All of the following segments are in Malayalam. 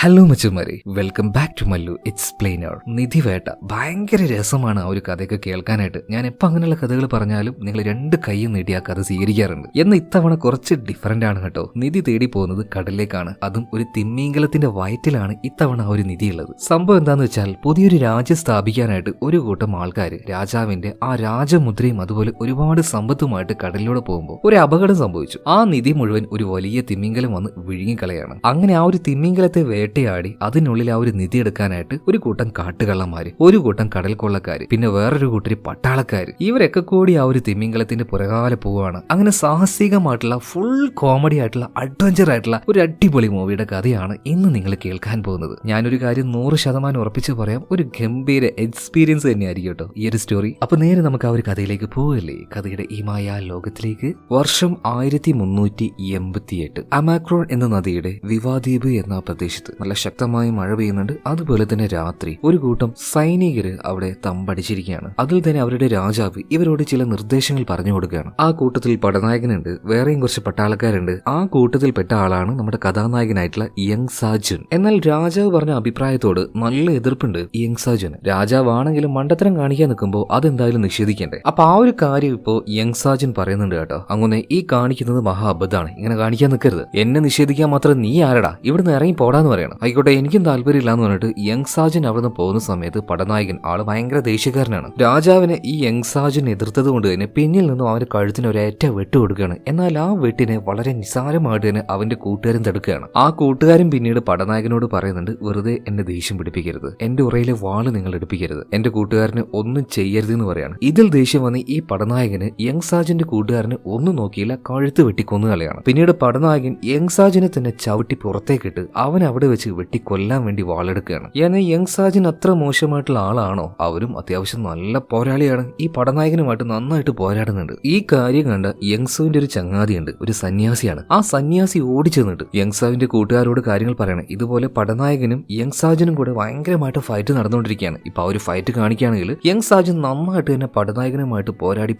ഹലോ മച്ചുമാരെ, welcome back to Mallu explainer. നിധിവേട്ട ഭയങ്കര രസമാണ് ആ ഒരു കഥയൊക്കെ കേൾക്കാനായിട്ട്. ഞാൻ എപ്പോൾ അങ്ങനെയുള്ള കഥകൾ പറഞ്ഞാലും നിങ്ങൾ രണ്ട് കൈയും നീട്ടി ആ കഥ സ്വീകരിക്കാറുണ്ട്. എന്നാൽ ഇത്തവണ കുറച്ച് ഡിഫറൻ്റ് ആണ് കേട്ടോ. നിധി തേടി പോകുന്നത് കടലിലേക്കാണ്. അതും ഒരു തിമ്മീങ്കലത്തിന്റെ വയറ്റിലാണ് ഇത്തവണ ആ ഒരു നിധി ഉള്ളത്. സംഭവം എന്താന്ന് വെച്ചാൽ പുതിയൊരു രാജ്യം സ്ഥാപിക്കാനായിട്ട് ഒരു കൂട്ടം ആൾക്കാർ രാജാവിന്റെ ആ രാജമുദ്രയും അതുപോലെ ഒരുപാട് സമ്പത്തുമായിട്ട് കടലിലൂടെ പോകുമ്പോൾ ഒരു അപകടം സംഭവിച്ചു. ആ നിധി മുഴുവൻ ഒരു വലിയ തിമ്മിങ്കലം വന്ന് വിഴുങ്ങിക്കളയാണ്. അങ്ങനെ ആ ഒരു തിമ്മിങ്കലത്തെ വേട്ടയാടി അതിനുള്ളിൽ ആ ഒരു നിധി എടുക്കാനായിട്ട് ഒരു കൂട്ടം കാട്ടുകള്ളന്മാര്, ഒരു കൂട്ടം കടൽ കൊള്ളക്കാര്, പിന്നെ വേറൊരു കൂട്ടര് പട്ടാളക്കാര്, ഇവരൊക്കെ കൂടി ആ ഒരു തിമ്മിങ്കലത്തിന്റെ പുറകാലെ പോവാണ്. അങ്ങനെ സാഹസികമായിട്ടുള്ള ഫുൾ കോമഡി ആയിട്ടുള്ള അഡ്വഞ്ചർ ആയിട്ടുള്ള ഒരു അടിപൊളി മൂവിയുടെ കഥയാണ് ഇന്ന് നിങ്ങൾ കേൾക്കാൻ പോകുന്നത്. ഞാനൊരു കാര്യം 100% ഉറപ്പിച്ച് പറയാം, ഒരു ഗംഭീര എക്സ്പീരിയൻസ് തന്നെയായിരിക്കും കേട്ടോ ഈ ഒരു സ്റ്റോറി. അപ്പൊ നേരെ നമുക്ക് ആ ഒരു കഥയിലേക്ക് പോവല്ലേ. കഥയുടെ ഈ മായ ലോകത്തിലേക്ക്. വർഷം 1388. അമാക്രോൺ എന്ന നദിയുടെ വിവാദ്വീപ് എന്ന പ്രദേശത്ത് നല്ല ശക്തമായി മഴ പെയ്യുന്നുണ്ട്. അതുപോലെ തന്നെ രാത്രി ഒരു കൂട്ടം സൈനികര് അവിടെ തമ്പടിച്ചിരിക്കുകയാണ്. അതിൽ തന്നെ അവരുടെ രാജാവ് ഇവരോട് ചില നിർദ്ദേശങ്ങൾ പറഞ്ഞു കൊടുക്കുകയാണ്. ആ കൂട്ടത്തിൽ പടനായകനുണ്ട്, വേറെയും കുറച്ച് പട്ടാളക്കാരുണ്ട്. ആ കൂട്ടത്തിൽ പെട്ട ആളാണ് നമ്മുടെ കഥാനായകനായിട്ടുള്ള യങ് സാജൻ. എന്നാൽ രാജാവ് പറഞ്ഞ അഭിപ്രായത്തോട് നല്ല എതിർപ്പുണ്ട് യങ് സാജന്. രാജാവാണെങ്കിലും മണ്ടത്തരം കാണിക്കാൻ നിൽക്കുമ്പോൾ അതെന്തായാലും നിഷേധിക്കണ്ടേ. അപ്പൊ ആ ഒരു കാര്യം ഇപ്പോ യങ് സാജൻ പറയുന്നുണ്ട് കേട്ടോ. അങ്ങനെ ഈ കാണിക്കുന്നത് മഹാ അബദ്ധാണ്, ഇങ്ങനെ കാണിക്കാൻ നിൽക്കരുത്, എന്നെ നിഷേധിക്കാൻ മാത്രം നീ ആരടാ, ഇവിടുന്ന് ഇറങ്ങി പോടാന്ന് പറയണം. ആയിക്കോട്ടെ, എനിക്കും താല്പര്യമില്ലാന്ന് പറഞ്ഞിട്ട് യങ് സാജൻ അവിടുന്ന് പോകുന്ന സമയത്ത് പടനായകൻ ആള് ഭയങ്കര ദേഷ്യക്കാരനാണ്. രാജാവിനെ ഈ യങ് സാജൻ എതിർത്തത് കൊണ്ട് തന്നെ പിന്നിൽ നിന്നും അവന്റെ കഴുത്തിന് ഒരേറ്റ വെട്ട് കൊടുക്കുകയാണ്. എന്നാൽ ആ വെട്ടിനെ വളരെ നിസാരമായിട്ട് തന്നെ അവന്റെ കൂട്ടുകാരൻ തടുക്കുകയാണ്. ആ കൂട്ടുകാരൻ പിന്നീട് പടനായകനോട് പറയുന്നുണ്ട്, വെറുതെ എന്നെ ദേഷ്യം പിടിപ്പിക്കരുത്, എന്റെ ഉറയിലെ വാള് നിങ്ങൾ എടുപ്പിക്കരുത്, എന്റെ കൂട്ടുകാരന് ഒന്നും ചെയ്യരുത് എന്ന് പറയാണ്. ഇതിൽ ദേഷ്യം വന്ന് ഈ പടനായകന് യങ് സാജന്റെ കൂട്ടുകാരന് ഒന്നും നോക്കിയില്ല, കഴുത്ത് വെട്ടിക്കൊന്നു കളയാണ്. പിന്നീട് പടനായകൻ യങ് സാജനെ തന്നെ ചവിട്ടി പുറത്തേക്കിട്ട് അവൻ അവിടെ വെച്ച് വെട്ടിക്കൊല്ലാൻ വേണ്ടി വാളെടുക്കുകയാണ്. എന്നാൽ യങ് സാജൻ അത്ര മോശമായിട്ടുള്ള ആളാണോ? അവരും അത്യാവശ്യം നല്ല പോരാളിയാണ്. ഈ പടനായകനുമായിട്ട് നന്നായിട്ട് പോരാടുന്നുണ്ട്. ഈ കാര്യം കണ്ട യങ്സുവിന്റെ ഒരു ചങ്ങാതിയുണ്ട്, ഒരു സന്യാസിയാണ്. ആ സന്യാസി ഓടിച്ചെന്നിട്ട് യങ്സാവിന്റെ കൂട്ടുകാരോട് കാര്യങ്ങൾ പറയണം. ഇതുപോലെ പടനായകനും യങ് സാജനും കൂടെ ഭയങ്കരമായിട്ട് ഫൈറ്റ് നടന്നുകൊണ്ടിരിക്കുകയാണ്. ഇപ്പൊ ആ ഒരു ഫൈറ്റ് കാണിക്കുകയാണെങ്കിൽ യങ് സാജൻ നന്നായിട്ട് തന്നെ പടനായകനുമായിട്ട് പോരാടി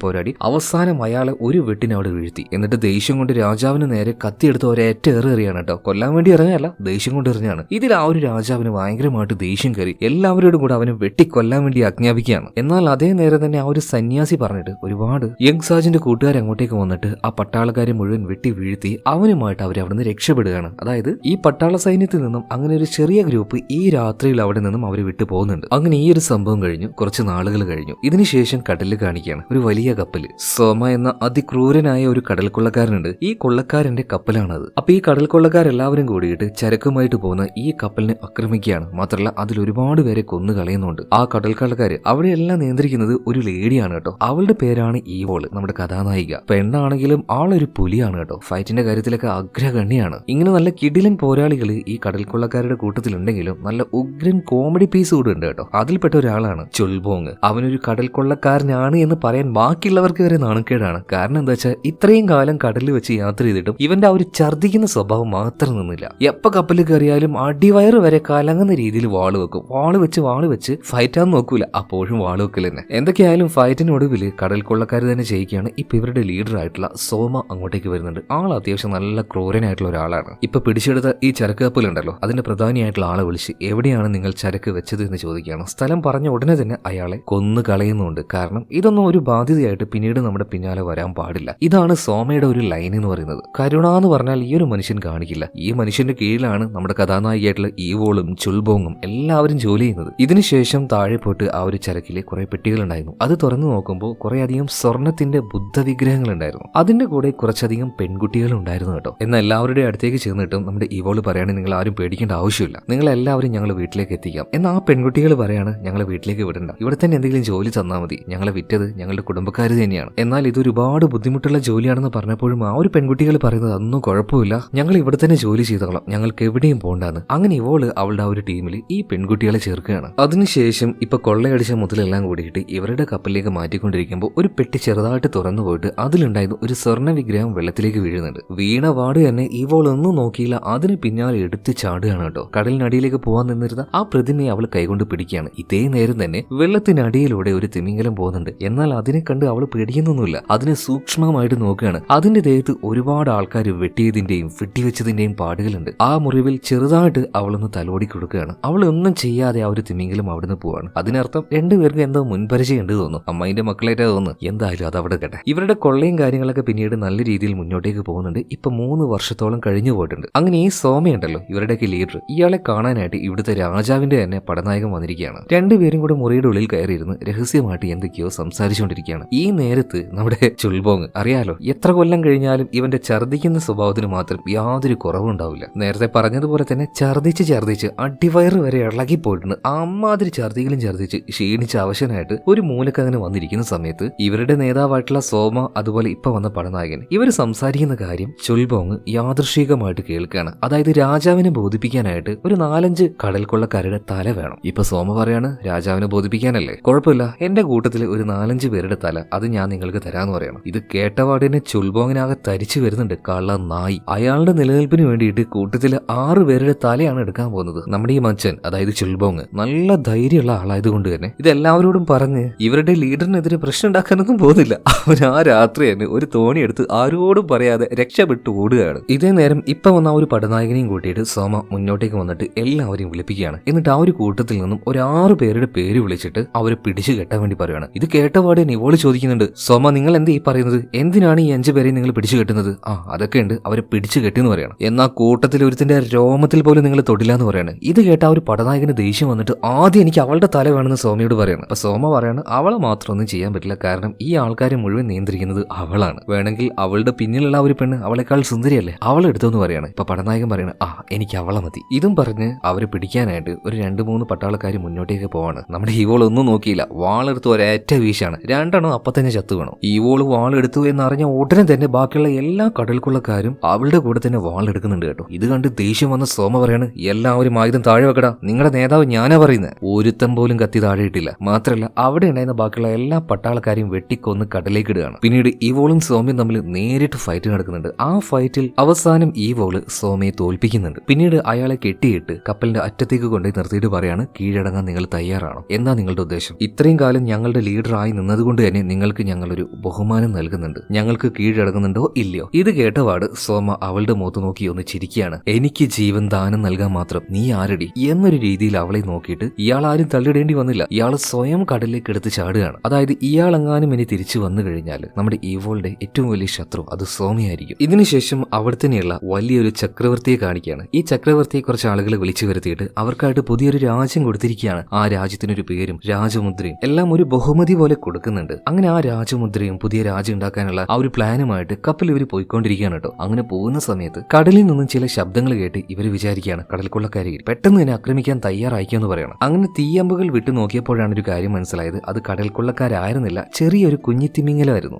അവസാനം അയാളെ ഒരു വെട്ടിനെ അവിടെ വീഴ്ത്തി. എന്നിട്ട് ദേഷ്യം കൊണ്ട് രാജാവിന് നേരെ കത്തിയെടുത്ത് ഒരേറ്റ എറിയാണ് കേട്ടോ. കൊല്ലാൻ വേണ്ടി ഇറങ്ങല്ല, ദേഷ്യം കൊണ്ട് എറിഞ്ഞാണ്. ഇതിൽ ആ ഒരു രാജാവിന് ഭയങ്കരമായിട്ട് ദേഷ്യം കയറി എല്ലാവരോടും കൂടെ അവനെ വെട്ടിക്കൊല്ലാൻ വേണ്ടി ആജ്ഞാപിക്കുകയാണ്. എന്നാൽ അതേ നേരം തന്നെ ആ ഒരു സന്യാസി പറഞ്ഞിട്ട് ഒരുപാട് യങ് സാജന്റെ കൂട്ടുകാർ അങ്ങോട്ടേക്ക് വന്നിട്ട് ആ പട്ടാളക്കാരെ മുഴുവൻ വെട്ടി വീഴ്ത്തി അവനുമായിട്ട് അവർ അവിടെ നിന്ന് രക്ഷപ്പെടുകയാണ്. അതായത് ഈ പട്ടാള സൈന്യത്തിൽ നിന്നും അങ്ങനെ ഒരു ചെറിയ ഗ്രൂപ്പ് ഈ രാത്രിയിൽ അവിടെ നിന്നും അവർ വിട്ടു പോകുന്നുണ്ട്. അങ്ങനെ ഈ ഒരു സംഭവം കഴിഞ്ഞു, കുറച്ച് നാളുകൾ കഴിഞ്ഞു. ഇതിനുശേഷം കടലിൽ കാണിക്കുകയാണ് ഒരു വലിയ കപ്പല്. സോമ എന്ന അതിക്രൂരനായ ഒരു കടൽ കൊള്ളക്കാരനുണ്ട്. ഈ കൊള്ളക്കാരന്റെ കപ്പലാണത്. അപ്പൊ ഈ കടൽ കൊള്ളക്കാരെല്ലാവരും കൂടിയിട്ട് ചരക്കുമായിട്ട് പോകുന്ന ഈ കപ്പലിനെ ആക്രമിക്കുകയാണ്. മാത്രമല്ല അതിൽ ഒരുപാട് പേരെ കൊന്നു കളയുന്നുണ്ട്. ആ കടൽക്കൊള്ളക്കാര് അവിടെയെല്ലാം നിയന്ത്രിക്കുന്നത് ഒരു ലേഡിയാണ് കേട്ടോ. അവളുടെ പേരാണ് ഈവോള്, നമ്മുടെ കഥാനായിക. പെണ്ണാണെങ്കിലും ആളൊരു പുലിയാണ് കേട്ടോ. ഫൈറ്റിന്റെ കാര്യത്തിലൊക്കെ അഗ്രഗണ്യാണ്. ഇങ്ങനെ നല്ല കിടിലൻ പോരാളികൾ ഈ കടൽക്കൊള്ളക്കാരുടെ കൂട്ടത്തിലുണ്ടെങ്കിലും നല്ല ഉഗ്രൻ കോമഡി പീസ് കൂടെ ഉണ്ട് കേട്ടോ. അതിൽപ്പെട്ട ഒരാളാണ് ചുൽബോങ്. അവനൊരു കടൽക്കൊള്ളക്കാരനാണ് എന്ന് പറയാൻ ബാക്കിയുള്ളവർക്ക് വരെ നാണക്കേടാണ്. കാരണം എന്താ വെച്ചാൽ ഇത്രയും കാലം കടലിൽ വെച്ച് യാത്ര ചെയ്തിട്ടും ഇവന്റെ ആ ഒരു ഛർദ്ദിക്കുന്ന സ്വഭാവം മാത്രം നിന്നില്ല. എപ്പ കപ്പലിൽ കയറിയാലും അടിവയറ് വരെ കലങ്ങുന്ന രീതിയിൽ വാള് വെക്കും. വാള് വെച്ച് ഫൈറ്റാന്ന് നോക്കൂല, അപ്പോഴും വാള് വെക്കൽ തന്നെ. എന്തൊക്കെയായാലും ഫൈറ്റിനൊടുവിൽ കടൽ കൊള്ളക്കാർ തന്നെ ജയിക്കുകയാണ്. ഇപ്പൊ ഇവരുടെ ലീഡർ ആയിട്ടുള്ള സോമ അങ്ങോട്ടേക്ക് വരുന്നുണ്ട്. ആൾ അത്യാവശ്യം നല്ല ക്രൂരനായിട്ടുള്ള ഒരാളാണ്. ഇപ്പൊ പിടിച്ചെടുത്ത ഈ ചരക്ക് കപ്പലുണ്ടല്ലോ, അതിന്റെ പ്രധാനിയായിട്ടുള്ള ആളെ വിളിച്ച് എവിടെയാണ് നിങ്ങൾ ചരക്ക് വെച്ചത് എന്ന് ചോദിക്കുകയാണ്. സ്ഥലം പറഞ്ഞ ഉടനെ തന്നെ അയാളെ കൊന്നു കളയുന്നുണ്ട്. കാരണം ഇതൊന്നും ഒരു ബാധ്യതയായിട്ട് പിന്നീട് നമ്മുടെ പിന്നാലെ വരാൻ പാടില്ല. ഇതാണ് സോമയുടെ ഒരു ലൈൻ എന്ന് പറയുന്നത്. കരുണ എന്ന് പറഞ്ഞാൽ ഈ ഒരു മനുഷ്യൻ കാണിക്കില്ല. ഈ മനുഷ്യന്റെ കീഴിലാണ് നമ്മുടെ കഥാനായികയായിട്ടുള്ള ഈവോളും ചുൽബോങ്ങും എല്ലാവരും ജോലി ചെയ്യുന്നത്. ഇതിനുശേഷം താഴെ പോയിട്ട് ആ ഒരു ചരക്കിലെ കുറെ പെട്ടികൾ ഉണ്ടായിരുന്നു. അത് തുറന്നു നോക്കുമ്പോൾ കുറെ അധികം സ്വർണത്തിന്റെ ബുദ്ധ വിഗ്രഹങ്ങൾ ഉണ്ടായിരുന്നു. അതിന്റെ കൂടെ കുറച്ചധികം പെൺകുട്ടികൾ ഉണ്ടായിരുന്നു കേട്ടോ. എന്നാൽ എല്ലാവരുടെ അടുത്തേക്ക് ചെന്നിട്ടും നമ്മുടെ ഈവോള് പറയാണ്, നിങ്ങൾ ആരും പേടിക്കേണ്ട ആവശ്യമില്ല, നിങ്ങൾ എല്ലാവരും ഞങ്ങൾ വീട്ടിലേക്ക് എത്തിക്കാം. എന്നാൽ ആ പെൺകുട്ടികൾ പറയാണ്, ഞങ്ങളെ വീട്ടിലേക്ക് വിടണ്ട, ഇവിടെ തന്നെ എന്തെങ്കിലും ജോലി തന്നാൽ മതി, ഞങ്ങളെ വിറ്റത് ഞങ്ങളുടെ കുടുംബക്കാർ തന്നെയാണ്. എന്നാൽ ഇത് ഒരുപാട് ബുദ്ധിമുട്ടുള്ള ജോലിയാണെന്ന് പറഞ്ഞപ്പോഴും ആ ഒരു പെൺകുട്ടികൾ പറയുന്നത് അതൊന്നും കുഴപ്പമില്ല, ഞങ്ങൾ ഇവിടെ തന്നെ ജോലി ചെയ്തോളാം, ഞങ്ങൾക്ക് എവിടെയും പോകണ്ടാന്ന്. അങ്ങനെ ഇവള് അവളുടെ ആ ഒരു ടീമിൽ ഈ പെൺകുട്ടികളെ ചേർക്കുകയാണ്. അതിനുശേഷം ഇപ്പൊ കൊള്ളയടിച്ച മുതലെല്ലാം കൂടിയിട്ട് ഇവരുടെ കപ്പലിലേക്ക് മാറ്റിക്കൊണ്ടിരിക്കുമ്പോൾ ഒരു പെട്ടി ചെറുതായിട്ട് തുറന്നു പോയിട്ട് അതിലുണ്ടായിരുന്നു ഒരു സ്വർണ്ണ വിഗ്രഹം വെള്ളത്തിലേക്ക് വീഴുന്നുണ്ട്. വീണ പാട് തന്നെ ഇവളൊന്നും നോക്കിയില്ല, അതിന് പിന്നാലെ എടുത്ത് ചാടുകയാണ് കേട്ടോ. കടലിനടിയിലേക്ക് പോകാൻ നിന്നിരുന്ന ആ പ്രതിമയെ അവൾ കൈകൊണ്ട് പിടിക്കുകയാണ്. ഇതേ നേരം തന്നെ വെള്ളത്തിനടിയിലൂടെ ഒരു തിമിംഗലം പോകുന്നുണ്ട്. എന്നാൽ അതിനെ കണ്ട് അവൾ പേടിക്കുന്നൊന്നുമില്ല, അതിനെ സൂക്ഷ്മമായിട്ട് നോക്കുകയാണ്. അതിന്റെ ദേഹത്ത് ഒരുപാട് ആൾക്കാർ വെട്ടിയതിന്റെയും വെട്ടിവെച്ചതിന്റെയും പാടുകളുണ്ട്. ആ മുറിവിൽ ചെറുതായി ചെറുതായിട്ട് അവളൊന്ന് തലോടി കൊടുക്കുകയാണ്. അവൾ ഒന്നും ചെയ്യാതെ ആ ഒരു തിമിംഗലം അവിടുന്ന് പോവാണ്. അതിനർത്ഥം രണ്ടുപേർക്കും എന്തോ മുൻപരിചയം ഉണ്ട് തോന്നുന്നു. അമ്മായിന്റെ മക്കളായിട്ട് തോന്നുന്നു. എന്തായാലും അത് അവിടെ കേട്ടെ. ഇവരുടെ കൊള്ളയും കാര്യങ്ങളൊക്കെ പിന്നീട് നല്ല രീതിയിൽ മുന്നോട്ടേക്ക് പോകുന്നുണ്ട്. ഇപ്പൊ 3 വർഷത്തോളം കഴിഞ്ഞു പോയിട്ടുണ്ട്. അങ്ങനെ ഈ സോമയുണ്ടല്ലോ, ഇവരുടെയൊക്കെ ലീഡർ, ഇയാളെ കാണാനായിട്ട് ഇവിടുത്തെ രാജാവിന്റെ തന്നെ പടനായകൻ വന്നിരിക്കുകയാണ്. രണ്ടുപേരും കൂടെ മുറിയുടെ ഉള്ളിൽ കയറിയിരുന്ന് രഹസ്യമായിട്ട് എന്തൊക്കെയോ സംസാരിച്ചുകൊണ്ടിരിക്കുകയാണ്. ഈ നേരത്ത് നമ്മുടെ ചുൽബോങ് അറിയാലോ, എത്ര കൊല്ലം കഴിഞ്ഞാലും ഇവന്റെ ഛർദ്ദിക്കുന്ന സ്വഭാവത്തിന് മാത്രം യാതൊരു കുറവും ഉണ്ടാവില്ല. നേരത്തെ പറഞ്ഞതുപോലെ തന്നെ ഛർദ്ദിച്ച് അടിവയറ് വരെ ഇളകിപ്പോയിട്ടുണ്ട്. അമ്മാതിരി ഛർദ്ദിച്ച് ക്ഷീണിച്ച അവശനായിട്ട് ഒരു മൂലക്കങ്ങനെ വന്നിരിക്കുന്ന സമയത്ത് ഇവരുടെ നേതാവായിട്ടുള്ള സോമ, അതുപോലെ ഇപ്പൊ വന്ന പടനായകൻ, ഇവർ സംസാരിക്കുന്ന കാര്യം ചുൽബോങ് യാദൃശ്ചികമായിട്ട് കേൾക്കുകയാണ്. അതായത് രാജാവിനെ ബോധിപ്പിക്കാനായിട്ട് ഒരു 4-5 കടൽ കൊള്ളക്കാരുടെ തല വേണം. ഇപ്പൊ സോമ പറയാണ്, രാജാവിനെ ബോധിപ്പിക്കാനല്ലേ, കുഴപ്പമില്ല, എന്റെ കൂട്ടത്തിൽ ഒരു 4-5 പേരുടെ തല അത് ഞാൻ നിങ്ങൾക്ക് തരാന്ന് പറയണം. ഇത് കേട്ടപാടിനെ ചുൽബോങ്ങിനാകെ തരിച്ചു വരുന്നുണ്ട്. കള്ള നായി, അയാളുടെ നിലനിൽപ്പിന് വേണ്ടിയിട്ട് കൂട്ടത്തിൽ 6 പേരുടെ തലയാണ് എടുക്കാൻ പോകുന്നത്. നമ്മുടെ ഈ മച്ചൻ, അതായത് ചുൽബോങ്, നല്ല ധൈര്യമുള്ള ആളായതുകൊണ്ട് തന്നെ ഇതെല്ലാവരോടും പറഞ്ഞ് ഇവരുടെ ലീഡറിനെതിരെ പ്രശ്നം ഉണ്ടാക്കാനൊന്നും പോകുന്നില്ല. അവൻ ആ രാത്രി തന്നെ ഒരു തോണി എടുത്ത് ആരോടും പറയാതെ രക്ഷപ്പെട്ടു ഓടുകയാണ്. ഇതേ നേരം ഇപ്പൊ വന്ന ഒരു പടനായകനെയും കൂട്ടിയിട്ട് സോമ മുന്നോട്ടേക്ക് വന്നിട്ട് എല്ലാവരെയും വിളിപ്പിക്കുകയാണ്. എന്നിട്ട് ആ ഒരു കൂട്ടത്തിൽ നിന്നും ഒരു 6 പേരുടെ പേര് വിളിച്ചിട്ട് അവരെ പിടിച്ചു കെട്ടാൻ വേണ്ടി പറയുകയാണ്. ഇത് കേട്ടപാടെ നിവോള് ചോദിക്കുന്നുണ്ട്, സോമ നിങ്ങൾ എന്താ ഈ പറയുന്നത്, എന്തിനാണ് ഈ 5 പേരെയും നിങ്ങൾ പിടിച്ചു കെട്ടുന്നത്? അതൊക്കെ ഉണ്ട്, അവരെ പിടിച്ചു കെട്ടിന്ന് പറയണം. എന്നാൽ കൂട്ടത്തിൽ ഒരുത്തിന്റെ രോമത്തിൽ പോലും നിങ്ങൾ തൊടില്ല എന്ന് പറയാണ്. ഇത് കേട്ട ആ ഒരു പടനായകന് ദേഷ്യം വന്നിട്ട് ആദ്യം എനിക്ക് അവളുടെ തല വേണമെന്ന് സോമയോട് പറയാണ്. അപ്പൊ സോമ പറയാണ്, അവളെ മാത്രം ഒന്നും ചെയ്യാൻ പറ്റില്ല, കാരണം ഈ ആൾക്കാരെ മുഴുവൻ നിയന്ത്രിക്കുന്നത് അവളാണ്. വേണമെങ്കിൽ അവളുടെ പിന്നിലുള്ള ഒരു പെണ്ണ് അവളെക്കാൾ സുന്ദരിയല്ലേ, അവളെടുത്തോന്ന് പറയാണ്. ഇപ്പൊ പടനായകൻ പറയാണ്, എനിക്ക് അവളെ മതി. ഇതും പറഞ്ഞ് അവരെ പിടിക്കാനായിട്ട് ഒരു 2-3 പട്ടാളക്കാർ മുന്നോട്ടേക്ക് പോവാണ്. നമ്മുടെ ഈവോൾ ഒന്നും നോക്കിയില്ല, വാളെടുത്ത് ഒരേറ്റ വീശാണ്. 2 അപ്പൊ തന്നെ ചത്തു വേണം. ഈവോള് വാളെടുത്തു എന്നറിഞ്ഞ ഉടനെ തന്നെ ബാക്കിയുള്ള എല്ലാ കടൽക്കൊള്ളക്കാരും അവളുടെ കൂടെ തന്നെ വാളെടുക്കുന്നുണ്ട് കേട്ടോ. ഇത് കണ്ട് ദേഷ്യം വന്ന സോമ പറയാണ്, എല്ലാവരും ആയുധം താഴെ വെക്കടാ, നിങ്ങളുടെ നേതാവ് ഞാനാ പറയുന്നത്. ഒരുത്തം പോലും കത്തി താഴെ ഇട്ടില്ല. മാത്രമല്ല അവിടെ ഉണ്ടായിരുന്ന ബാക്കിയുള്ള എല്ലാ പട്ടാളക്കാരെയും വെട്ടിക്കൊന്ന് കടലേക്ക് ഇടുകയാണ്. പിന്നീട് ഈവോളും സോമയും തമ്മിൽ നേരിട്ട് ഫൈറ്റ് നടക്കുന്നുണ്ട്. ആ ഫൈറ്റിൽ അവസാനം ഈവോള് സോമയെ തോൽപ്പിക്കുന്നുണ്ട്. പിന്നീട് അയാളെ കെട്ടിയിട്ട് കപ്പലിന്റെ അറ്റത്തേക്ക് കൊണ്ടുപോയി നിർത്തിയിട്ട് പറയാണ്, കീഴടങ്ങാൻ നിങ്ങൾ തയ്യാറാണോ? എന്താ നിങ്ങളുടെ ഉദ്ദേശം? ഇത്രയും കാലം ഞങ്ങളുടെ ലീഡറായി നിന്നതുകൊണ്ട് തന്നെ നിങ്ങൾക്ക് ഞങ്ങളൊരു ബഹുമാനം നൽകുന്നുണ്ട്. ഞങ്ങൾക്ക് കീഴടങ്ങുന്നുണ്ടോ ഇല്ലയോ? ഇത് കേട്ടപാട് സോമ അവളുടെ മുഖത്ത് നോക്കി ഒന്ന് ചിരിക്കുകയാണ്. എനിക്ക് ജീവൻ ദാനം നൽകാൻ മാത്രം നീ ആരടി എന്നൊരു രീതിയിൽ അവളെ നോക്കിയിട്ട് ഇയാൾ ആരും തള്ളിടേണ്ടി വന്നില്ല. ഇയാൾ സ്വയം കടലിലേക്ക് എടുത്ത് ചാടുകയാണ്. അതായത് ഇയാളെങ്ങാനും ഇനി തിരിച്ചു വന്നു കഴിഞ്ഞാൽ നമ്മുടെ ഈവോളുടെ ഏറ്റവും വലിയ ശത്രു അത് സോമയായിരിക്കും. ഇതിനുശേഷം അവിടെ തന്നെയുള്ള വലിയൊരു ചക്രവർത്തിയെ കാണിക്കുകയാണ്. ഈ ചക്രവർത്തിയെ കുറച്ച് ആളുകൾ വിളിച്ചു വരുത്തിയിട്ട് അവർക്കായിട്ട് പുതിയൊരു രാജ്യം കൊടുത്തിരിക്കുകയാണ്. ആ രാജ്യത്തിനൊരു പേരും രാജമുദ്രയും എല്ലാം ഒരു ബഹുമതി പോലെ കൊടുക്കുന്നുണ്ട്. അങ്ങനെ ആ രാജമുദ്രയും പുതിയ രാജ്യം ഉണ്ടാക്കാനുള്ള ആ ഒരു പ്ലാനുമായിട്ട് കപ്പൽ ഇവർ പോയിക്കൊണ്ടിരിക്കുകയാണ് കേട്ടോ. അങ്ങനെ പോകുന്ന സമയത്ത് കടലിൽ നിന്നും ചില ശബ്ദങ്ങൾ കേട്ട് ഇവർ വിചാരിക്കുകയാണ് കടൽക്കൊള്ളക്കാരെ പെട്ടെന്ന് തന്നെ ആക്രമിക്കാൻ തയ്യാറായിക്കുമെന്ന് പറയണം. അങ്ങനെ തീയമ്പുകൾ വിട്ടു നോക്കിയപ്പോഴാണ് ഒരു കാര്യം മനസ്സിലായത്, അത് കടൽക്കൊള്ളക്കാരായിരുന്നില്ല, ചെറിയൊരു കുഞ്ഞി തിമിംഗലമായിരുന്നു.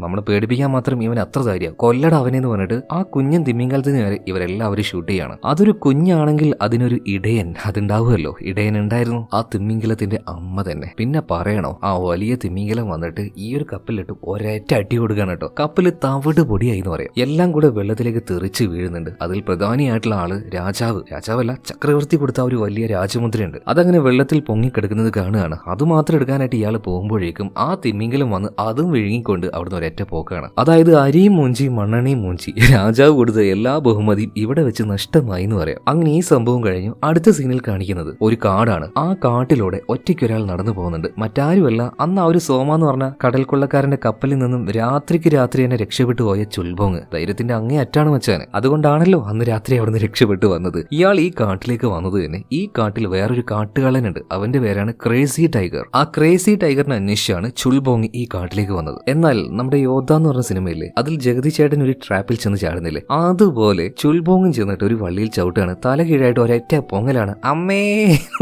നമ്മളെ പേടിപ്പിക്കാൻ മാത്രം ഇവൻ അത്ര ധൈര്യം, കൊല്ലട അവനെന്ന് പറഞ്ഞിട്ട് ആ കുഞ്ഞൻ തിമിംഗലത്തിന് നേരെ ഇവരെല്ലാവരും ഷൂട്ട് ചെയ്യാണ്. അതൊരു കുഞ്ഞാണെങ്കിൽ അതിനൊരു ഇടയൻ അതുണ്ടാവുമല്ലോ, ഇടയൻ ഉണ്ടായിരുന്നു. ആ തിമിംഗലത്തിന്റെ അമ്മ തന്നെ. പിന്നെ പറയണോ, ആ വലിയ തിമിംഗലം വന്നിട്ട് ഈ ഒരു കപ്പലിട്ട് ഒരേറ്റ അടി കൊടുക്കുകയാണ് കേട്ടോ. കപ്പല് തവിട് പൊടിയായി എന്ന് പറയാം. എല്ലാം കൂടെ വെള്ളത്തിലേക്ക് തെറിച്ച് വീഴുന്നുണ്ട്. അതിൽ പ്രധാനിയായിട്ടുള്ള ആള് രാജാവല്ല ചക്രവർത്തി കൊടുത്ത ഒരു വലിയ രാജമുദ്രയുണ്ട്. അതങ്ങനെ വെള്ളത്തിൽ പൊങ്ങിക്കിടക്കുന്നത് കാണുകയാണ്. അതുമാത്രം എടുക്കാനായിട്ട് ഇയാൾ പോകുമ്പോഴേക്കും ആ തിമിംഗലം വന്ന് അതും വിഴുങ്ങിക്കൊണ്ട് അവിടുന്ന് ഒരൊറ്റ പോക്കാണ്. അതായത് അരിയും മൂഞ്ചി മണ്ണെണ്ണയും മൂഞ്ചി രാജാവ് കൊടുത്ത എല്ലാ ബഹുമതിയും ഇവിടെ വെച്ച് നഷ്ടമായി എന്ന് പറയാം. അങ്ങനെ ഈ സംഭവം കഴിഞ്ഞു അടുത്ത സീനിൽ കാണിക്കുന്നത് ഒരു കാടാണ്. ആ കാട്ടിലൂടെ ഒറ്റയ്ക്കൊരാൾ നടന്നു പോകുന്നുണ്ട്. മറ്റാരുമല്ല, അന്ന് ആ ഒരു സോമ എന്ന് പറഞ്ഞ കടൽക്കൊള്ളക്കാരന്റെ കപ്പലിൽ നിന്നും രാത്രിക്ക് രാത്രി തന്നെ രക്ഷപ്പെട്ടു പോയ ചുൽബോങ്. ധൈര്യത്തിന്റെ അങ്ങേ അറ്റാണ് മച്ചാന്. അതുകൊണ്ടാണല്ലോ അന്ന് രാത്രി അവിടുന്ന് രക്ഷപ്പെട്ടു വന്നത്. ഇയാൾ ഈ കാട്ടിലേക്ക് വന്നത് തന്നെ ഈ കാട്ടിൽ വേറൊരു കാട്ടുകള്ളനുണ്ട്. അവന്റെ പേരാണ് ക്രേസി ടൈഗർ. ആ ക്രേസി ടൈഗറിനെ അന്വേഷിച്ചാണ് ചുൽബോങ് ഈ കാട്ടിലേക്ക് വന്നത്. എന്നാൽ നമ്മുടെ യോദ്ധ എന്ന് പറഞ്ഞ സിനിമയില്ലേ, അതിൽ ജഗതി ചേട്ടൻ ഒരു ട്രാപ്പിൽ ചെന്ന് ചാടുന്നില്ലേ, അതുപോലെ ചുൽബോങ്ങും ചെന്നിട്ട് ഒരു വള്ളിയിൽ ചവിട്ടാണ്. തല കീഴായിട്ട് ഒരൊറ്റ പൊങ്ങലാണ്. അമ്മേ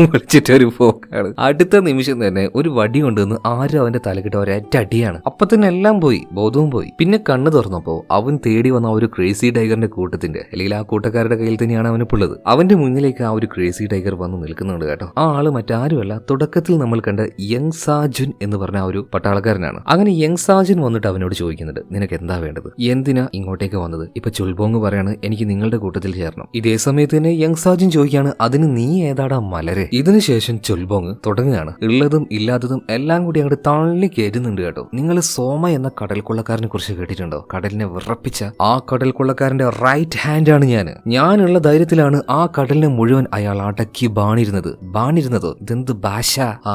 വിളിച്ചിട്ട് ഒരു പോക്കാണ്. അടുത്ത നിമിഷം തന്നെ ഒരു വടി കൊണ്ടുവന്ന് ആരും അവന്റെ തലക്കിട്ട ഒരൊറ്റ അടിയാണ്. അപ്പൊ തന്നെ എല്ലാം പോയി, ബോധവും പോയി. പിന്നെ കണ്ണു തുറന്നപ്പോ അവൻ തേടി വന്ന ആ ഒരു ക്രേസി ടൈഗറിന്റെ കൂട്ടത്തിന്റെ അല്ലെങ്കിൽ ആ കൂട്ടക്കാരുടെ കയ്യിൽ തന്നെയാണ് അവനിപ്പുള്ളത്. അവന്റെ മുന്നിലേക്ക് ആ ഒരു ക്രേസി ടൈഗർ വന്ന് നിൽക്കുന്നുണ്ട് കേട്ടോ. ആ ആള് മറ്റാരുമല്ല, തുടക്കത്തിൽ നമ്മൾ കണ്ട യങ് സാജുൻ എന്ന് പറഞ്ഞ ആ ഒരു പട്ടാളക്കാരനാണ്. അങ്ങനെ യങ് സാജുൻ വന്നിട്ട് അവനോട് ചോദിക്കുന്നുണ്ട്, നിനക്ക് എന്താ വേണ്ടത്, എന്തിനാ ഇങ്ങോട്ടേക്ക് വന്നത്? ഇപ്പൊ ചുൽബോങ് പറയാണ്, എനിക്ക് നിങ്ങളുടെ കൂട്ടത്തിൽ ചേരണം. ഇതേ സമയത്ത് തന്നെ യങ് സാജുൻ ചോദിക്കുകയാണ്, അതിന് നീ ഏതാടാ മലരെ? ഇതിനുശേഷം ചുൽബോങ് തുടങ്ങുകയാണ്. ഉള്ളതും ഇല്ലാത്തതും എല്ലാം കൂടി അങ്ങോട്ട് തള്ളി കയറ്റുന്നുണ്ട് കേട്ടോ. നിങ്ങൾ സോമ എന്ന കടൽക്കൊള്ളക്കാരനെ കുറിച്ച് കേട്ടിട്ടുണ്ടോ? കടലിനെ വിറപ്പിച്ച ആ കടൽക്കൊള്ളക്കാരന്റെ റൈറ്റ് ഹാൻഡ് ആണ് ഞാനുള്ള ധൈര്യം ധൈര്യത്തിലാണ് ആ കടലിനെ മുഴുവൻ അയാൾ അടക്കി ബാണിരുന്നത് ഇതെന്ത് ഭാഷ?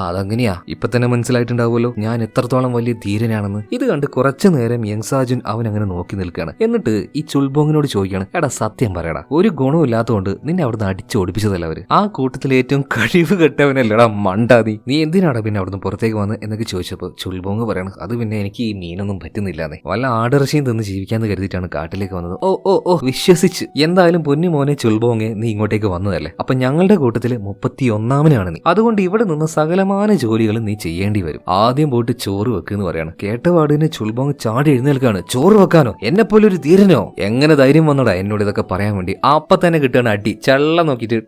അതങ്ങനെയാ, ഇപ്പൊ തന്നെ മനസ്സിലായിട്ടുണ്ടാവുമല്ലോ ഞാൻ എത്രത്തോളം വലിയ ധീരനാണെന്ന്. ഇത് കണ്ട് കുറച്ചു നേരം യങ്സാജുൻ അവൻ അങ്ങനെ നോക്കി നിൽക്കുകയാണ്. എന്നിട്ട് ഈ ചുൽബോങ്ങിനോട് ചോദിക്കുകയാണ്, എടാ സത്യം പറയടാ, ഒരു ഗുണവും ഇല്ലാത്തതുകൊണ്ട് നിന്നെ അവിടുന്ന് അടിച്ചോടിപ്പിച്ചതല്ല അവര്? ആ കൂട്ടത്തിൽ ഏറ്റവും കഴിവ് കെട്ടവനല്ലടാ മണ്ടാ നീ എന്തിനാടാ പിന്നെ അവിടുന്ന് പുറത്തേക്ക് വന്ന് എന്നൊക്കെ ചോദിച്ചപ്പോ ചുൽബോങ് പറയണം, അത് പിന്നെ എനിക്ക് ഈ മീനൊന്നും പറ്റുന്നില്ലാന്നേ, വല്ല ആടിറച്ചിയും തിന്ന് ജീവിക്കാന്ന് കരുതിയിട്ടാണ് കാട്ടിലേക്ക് വന്നത്. ഓ വിശ്വസിച്ച്. എന്തായാലും പൊന്നു മോനെ ചുൽബോങ്ങെ, നീ ഇങ്ങോട്ടേക്ക് വന്നതല്ലേ, അപ്പൊ ഞങ്ങളുടെ കൂട്ടത്തില് 31-ാമനാണ് നീ. അതുകൊണ്ട് ഇവിടെ നിന്ന് സകലമാന ജോലികളും നീ ചെയ്യേണ്ടി വരും. ആദ്യം പോയിട്ട് ചോറ് വെക്കെന്ന് പറയാണ്. കേട്ടപാടിന് ചുൽബോങ് ചാടി എഴുന്നേൽക്കാണ്. ചോറ് വെക്കാനോ? എന്നെ പോലെ ഒരു ധീരനോ? എങ്ങനെ ധൈര്യം വന്നോടാ എന്നോട് ഇതൊക്കെ പറയാൻ വേണ്ടി? അപ്പൊ തന്നെ കിട്ടുകയാണ് അടി. ചള്ള നോക്കിട്ട്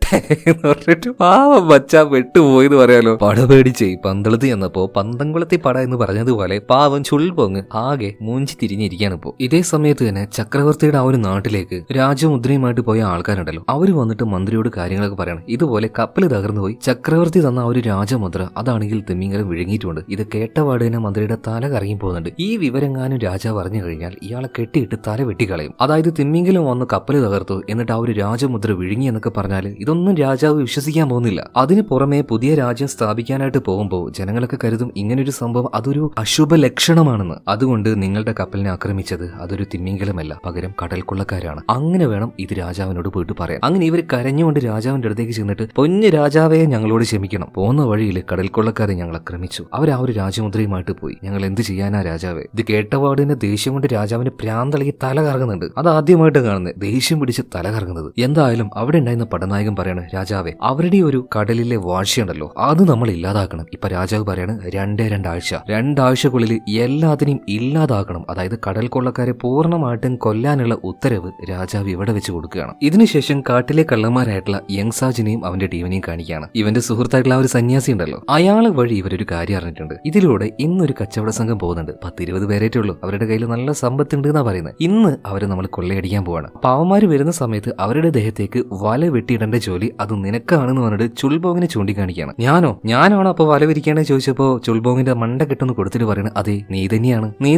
പാവം ബച്ചാ പെട്ടുപോയെന്ന് പറയാലോ. പട പേടിച്ചേ പന്തളത്ത് ചെന്നപ്പോ പന്തംകുളത്തി പട എന്ന് പറഞ്ഞതുപോലെ പാവം ചുൽബോങ് ആകെ മൂഞ്ചി തിരിഞ്ഞിരിക്കുകയാണ് ഇപ്പോ. ഇതേ സമയത്ത് തന്നെ ചക്രവർത്തിയുടെ ആ ഒരു നാട്ടിലേക്ക് രാജമുദ്രയുമായിട്ട് പോയ ആൾക്കാരുണ്ടല്ലോ, അവര് വന്നിട്ട് മന്ത്രിയോട് കാര്യങ്ങളൊക്കെ പറയണം. ഇതുപോലെ കപ്പൽ തകർന്നു പോയി, ചക്രവർത്തി തന്ന ആ ഒരു രാജമുദ്ര അതാണെങ്കിൽ തിമിംഗലം വിഴുങ്ങിയിട്ടുണ്ട്. ഇത് കേട്ടപാട് തന്നെ മന്ത്രിയുടെ തല കറങ്ങി പോകുന്നുണ്ട്. ഈ വിവരങ്ങാനും രാജാവ് അറിഞ്ഞു കഴിഞ്ഞാൽ ഇയാളെ കെട്ടിയിട്ട് തല വെട്ടിക്കളയും. അതായത് തിമിംഗലം വന്ന് കപ്പൽ തകർത്തു എന്നിട്ട് ആ ഒരു രാജമുദ്ര വിഴുങ്ങി എന്നൊക്കെ പറഞ്ഞാൽ ഇതൊന്നും രാജാവ് വിശ്വസിക്കാൻ പോകുന്നില്ല. അതിന് പുറമെ പുതിയ രാജ്യം സ്ഥാപിക്കാനായിട്ട് പോകുമ്പോൾ ജനങ്ങളൊക്കെ കരുതും ഇങ്ങനൊരു സംഭവം അതൊരു അശുഭ ലക്ഷണമാണെന്ന്. അതുകൊണ്ട് നിങ്ങളുടെ കപ്പലിനെ ആക്രമിച്ചത് അതൊരു തിമിംഗലമല്ല, പകരം കടൽ കൊള്ളക്കാരാണ്. അങ്ങനെ വേണം ഇത് രാജാവിനോട് പോയിട്ട് പറയാൻ. അങ്ങനെ ഇവർ കരഞ്ഞുകൊണ്ട് രാജാവിന്റെ അടുത്തേക്ക് ചെന്നിട്ട്, പൊന്നു രാജാവെ ഞങ്ങളോട് ക്ഷമിക്കണം, പോകുന്ന വഴിയിൽ കടൽ കൊള്ളക്കാരെ ഞങ്ങൾ ആക്രമിച്ചു, അവർ ആ ഒരു രാജമുദ്രയുമായിട്ട് പോയി, ഞങ്ങൾ എന്ത് ചെയ്യാനാ രാജാവേ? ഇത് കേട്ടപാടിന് ദേഷ്യം കൊണ്ട് രാജാവിന് പ്രാന്തളകി തല കറങ്ങുന്നുണ്ട്. അത് ആദ്യമായിട്ട് കാണുന്നത്, ദേഷ്യം പിടിച്ച് തല കറങ്ങുന്നത്. എന്തായാലും അവിടെ ഉണ്ടായിരുന്ന പടനായകൻ പറയാണ്, രാജാവേ അവരുടെ ഒരു കടലിലെ വാഴ്ചയുണ്ടല്ലോ അത് നമ്മൾ ഇല്ലാതാക്കണം. ഇപ്പൊ രാജാവ് പറയാണ്, രണ്ടാഴ്ചക്കുള്ളിൽ എല്ലാത്തിനെയും ഇല്ലാതാക്കണം. അതായത് കടൽ കൊള്ളക്കാരെ പൂർണ്ണമായിട്ടും കൊല്ലാനുള്ള ഉത്തരവ് രാജാവ് ഇവിടെ വെച്ച് കൊടുക്കുകയാണ്. ഇതിനുശേഷം കാട്ടിലെ കള്ളന്മാരായിട്ടുള്ള യങ്സാജിനെയും അവന്റെ ടീമിനെയും കാണിക്കുകയാണ്. ഇവന്റെ സുഹൃത്തായിട്ടുള്ള ആ ഒരു സന്യാസി ഉണ്ടല്ലോ, അയാളെ വഴി ഇവരൊരു കാര്യം അറിഞ്ഞിട്ടുണ്ട്. ഇതിലൂടെ ഇന്നൊരു കച്ചവട സംഘം പോകുന്നുണ്ട്. 10-20 പേരേറ്റുള്ളൂ. അവരുടെ കയ്യിൽ നല്ല സമ്പത്തുണ്ട് എന്നാ പറയുന്നത്. ഇന്ന് അവരെ നമ്മൾ കൊള്ളയടിക്കാൻ പോവാണ്. പാവന്മാര് വരുന്ന സമയത്ത് അവരുടെ ദേഹത്തേക്ക് വല വെട്ടിയിടേണ്ട ജോലി അത് നിനക്കാണെന്ന് പറഞ്ഞിട്ട് ചുൽബോങ്ങിനെ ചൂണ്ടിക്കാണിക്കുകയാണ്. ഞാനാണോ അപ്പൊ വല വിരിക്കാനേ ചോദിച്ചപ്പോ ചുൽബോങ്ങിന്റെ മണ്ട കെട്ടൊന്ന് കൊടുത്തിട്ട് പറയുന്നത്, അതെ നീ